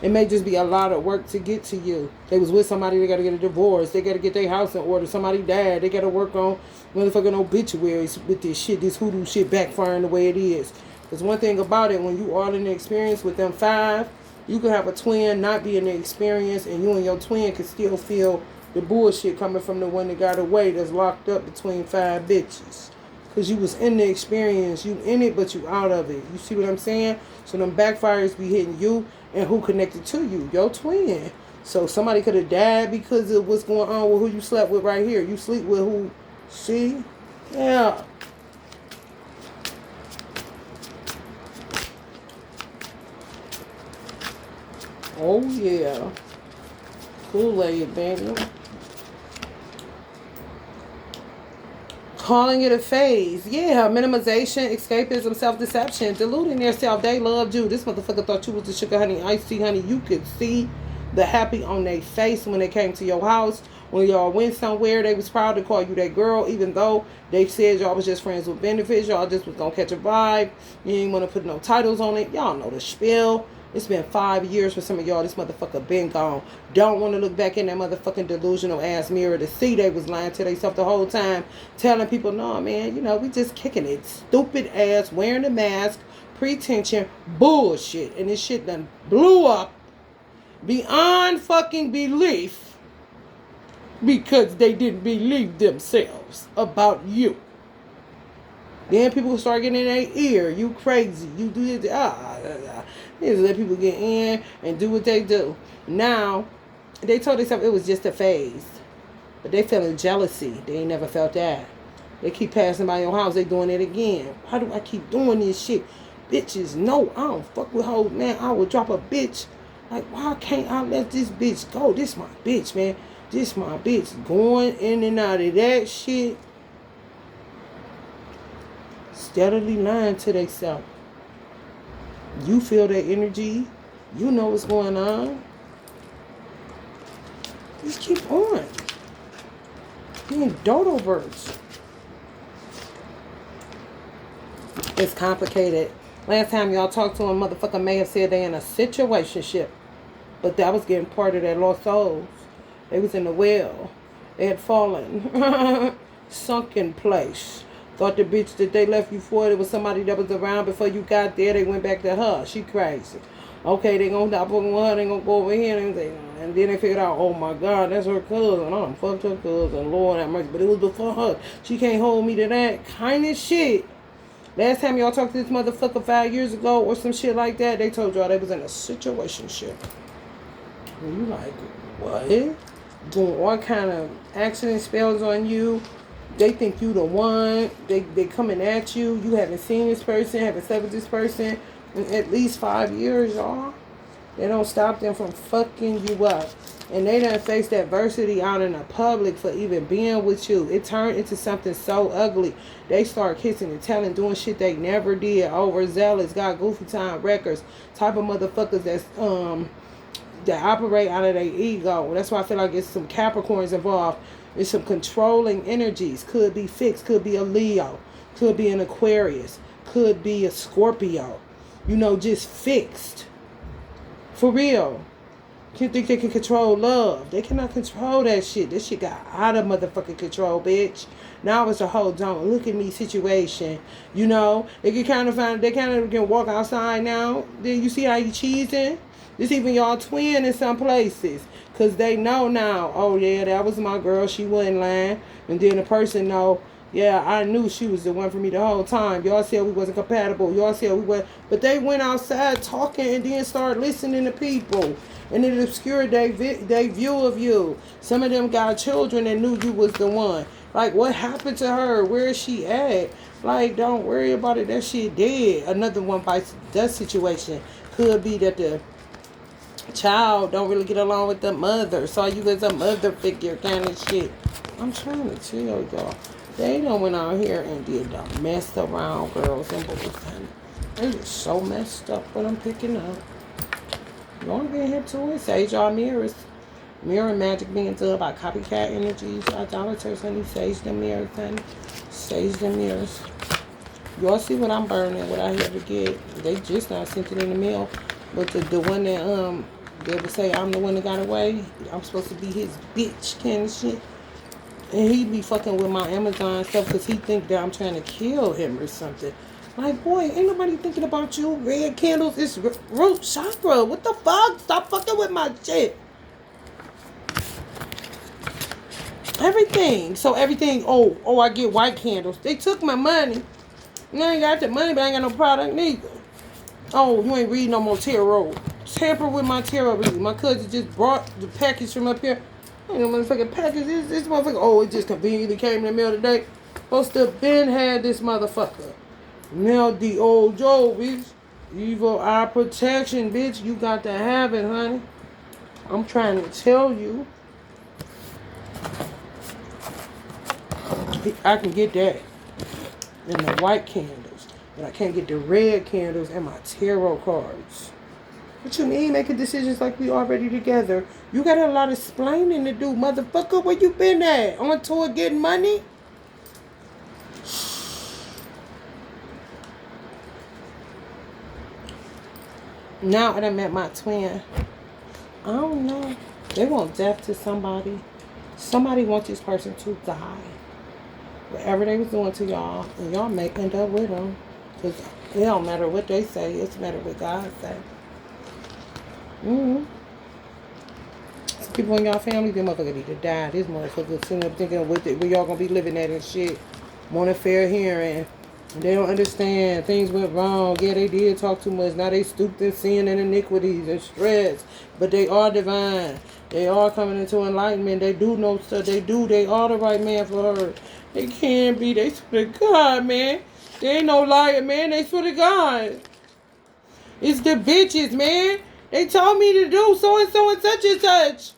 It may just be a lot of work to get to you. They was with somebody, they got to get a divorce. They got to get their house in order. Somebody died. They got to work on motherfucking obituaries with this shit, this hoodoo shit backfiring the way it is. Because one thing about it, when you are in the experience with them five, you can have a twin not be in the experience, and you and your twin can still feel the bullshit coming from the one that got away that's locked up between five bitches. Because you was in the experience. You in it, but you out of it. You see what I'm saying? So them backfires be hitting you and who connected to you. Your twin. So somebody could have died because of what's going on with who you slept with right here. You sleep with who? See? Yeah. Oh, yeah. Kool-Aid, baby. Calling it a phase. Yeah, minimization, escapism, self-deception, deluding themselves. They loved you. This motherfucker thought you was the sugar honey, iced tea honey. You could see the happy on their face when they came to your house. When y'all went somewhere, they was proud to call you that girl, even though they said y'all was just friends with benefits. Y'all just was gonna catch a vibe. You ain't want to put no titles on it. Y'all know the spiel. It's been 5 years for some of y'all. This motherfucker been gone. Don't want to look back in that motherfucking delusional ass mirror to see they was lying to themselves the whole time. Telling people, no, man, we just kicking it. Stupid ass, wearing the mask, pretension, bullshit. And this shit done blew up beyond fucking belief because they didn't believe themselves about you. Then people start getting in their ear. You crazy. You do this. Just let people get in and do what they do. Now, they told themselves it was just a phase. But they feeling jealousy. They ain't never felt that. They keep passing by your house. They doing it again. Why do I keep doing this shit? Bitches, no, I don't fuck with hoes, man. I would drop a bitch. Like, why can't I let this bitch go? This my bitch, man. This my bitch. Going in and out of that shit. Steadily lying to themselves. You feel that energy. You know what's going on. Just keep on. Being dodo birds. It's complicated. Last time y'all talked to a motherfucker may have said they in a situationship. But that was getting part of their lost souls. They was in the well. They had fallen. Sunken place. Thought the bitch that they left you for, it was somebody that was around before you got there. They went back to her. She crazy. Okay, they gonna stop fucking with her. They gonna go over here and then they figured out, oh my God, that's her cousin. I done fucked her cousin. Lord have mercy. But it was before her. She can't hold me to that kind of shit. Last time y'all talked to this motherfucker 5 years ago or some shit like that, they told y'all they was in a situationship. And you like, what? Doing all kind of accident spells on you. They think you the one. They coming at you. You haven't seen this person, haven't slept with this person in at least 5 years, y'all. They don't stop them from fucking you up. And they done faced adversity out in the public for even being with you. It turned into something so ugly. They start kissing and telling, doing shit they never did. Overzealous, got goofy time records. Type of motherfuckers that operate out of their ego. That's why I feel like it's some Capricorns involved. There's some controlling energies. Could be fixed. Could be a Leo. Could be an Aquarius. Could be a Scorpio. Just fixed. For real. You think they can control love. They cannot control that shit. This shit got out of motherfucking control, bitch. Now it's a whole don't look at me situation. They can kind of can walk outside now. Then you see how you cheesing? This even y'all twin in some places. Because they know now, oh yeah, that was my girl. She wasn't lying. And then the person know, yeah, I knew she was the one for me the whole time. Y'all said we wasn't compatible. Y'all said we were. But they went outside talking and then started listening to people. And it obscured their view of you. Some of them got children and knew you was the one. Like, what happened to her? Where is she at? Like, don't worry about it. That shit dead. Another one bites dust situation. Could be that the child don't really get along with the mother. Saw you as a mother figure kind of shit. I'm trying to tell y'all. They done went out here and did the messed around girls and boys. They just so messed up what I'm picking up. You want to get hip to it? Sage y'all mirrors. Mirror magic being done by copycat energies. Idolaters, honey. Sage them mirrors, honey. Sage them mirrors. Y'all see what I'm burning, what I had to get. They just not sent it in the mail. But the one that they would say I'm the one that got away. I'm supposed to be his bitch kind of shit. And he be fucking with my Amazon stuff because he think that I'm trying to kill him or something. Like, boy, ain't nobody thinking about you. Red candles is root chakra. What the fuck? Stop fucking with my shit. Everything. So everything, oh, I get white candles. They took my money. I ain't got the money, but I ain't got no product neither. Oh, you ain't reading no more tarot. tamper with my tarot reading. My cousin just brought the package from up here. Ain't no motherfucking package. This motherfucker. Oh, it just conveniently came in the mail today. Supposed to have been had this motherfucker. Now the old Joe, bitch. Evil eye protection, bitch. You got to have it, honey. I'm trying to tell you. I can get that. And the white candles. But I can't get the red candles and my tarot cards. What you mean making decisions like we already together? You got a lot of explaining to do, motherfucker. Where you been at? On tour getting money? Now that I met my twin, I don't know. They want death to somebody. Somebody wants this person to die. Whatever they was doing to y'all, and y'all may end up with them. Because it don't matter what they say. It's matter what God say. Some people in y'all family, them motherfuckers need to die. This motherfucker sitting up thinking where y'all gonna be living at and shit. Want a fair hearing. And they don't understand. Things went wrong. Yeah, they did talk too much. Now they stooped in sin and iniquities and stress. But they are divine. They are coming into enlightenment. They do know stuff. They are the right man for her. They can be. They swear to God, man. They ain't no liar, man. They swear to God. It's the bitches, man. They told me to do so and so and such and such.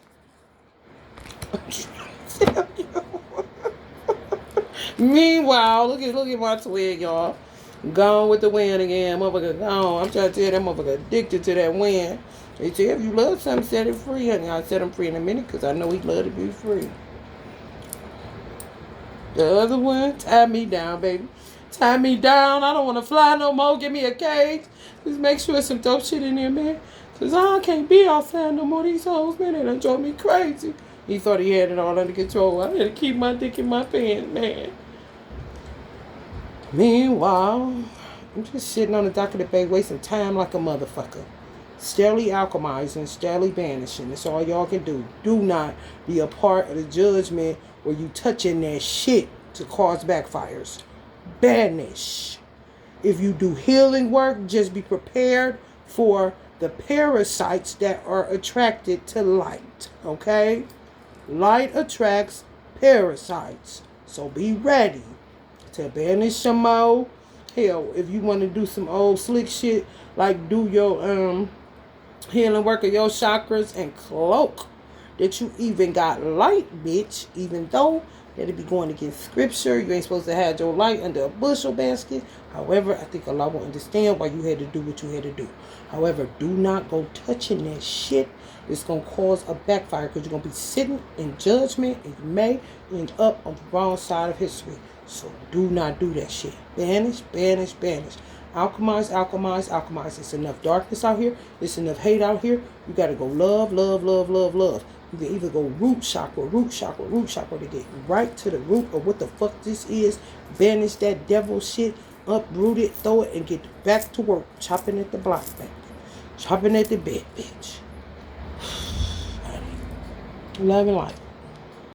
I'm trying to tell you. Meanwhile, look at my twin, y'all. Gone with the wind again. Motherfucker gone. I'm trying to tell that motherfucker addicted to that wind. They say if you love something, set it free, honey. I'll set him free in a minute because I know he love to be free. The other one, tie me down, baby. Tie me down. I don't want to fly no more. Give me a cage. Just make sure there's some dope shit in there, man. Because I can't be outside no more. These hoes, man, they done drove me crazy. He thought he had it all under control. I had to keep my dick in my pants, man. Meanwhile, I'm just sitting on the dock of the bay wasting time like a motherfucker. Steadily alchemizing, steadily banishing. That's all y'all can do. Do not be a part of the judgment where you touching that shit to cause backfires. Banish. If you do healing work, just be prepared for the parasites that are attracted to light. Okay? Light attracts parasites. So be ready to banish some more. Hell, if you want to do some old slick shit, like do your healing work of your chakras and cloak that you even got light, bitch. Even though that'd be going against scripture. You ain't supposed to have your light under a bushel basket. However, I think Allah will understand why you had to do what you had to do. However, do not go touching that shit. It's going to cause a backfire because you're going to be sitting in judgment and you may end up on the wrong side of history. So do not do that shit. Banish, banish, banish. Alchemize, alchemize, alchemize. It's enough darkness out here. It's enough hate out here. You got to go love, love, love, love, love. You can either go root chakra, root chakra, root chakra to get right to the root of what the fuck this is. Banish that devil shit. Uproot it, throw it, and get back to work. Chopping at the block, back. Chopping at the bed, bitch. Love and life.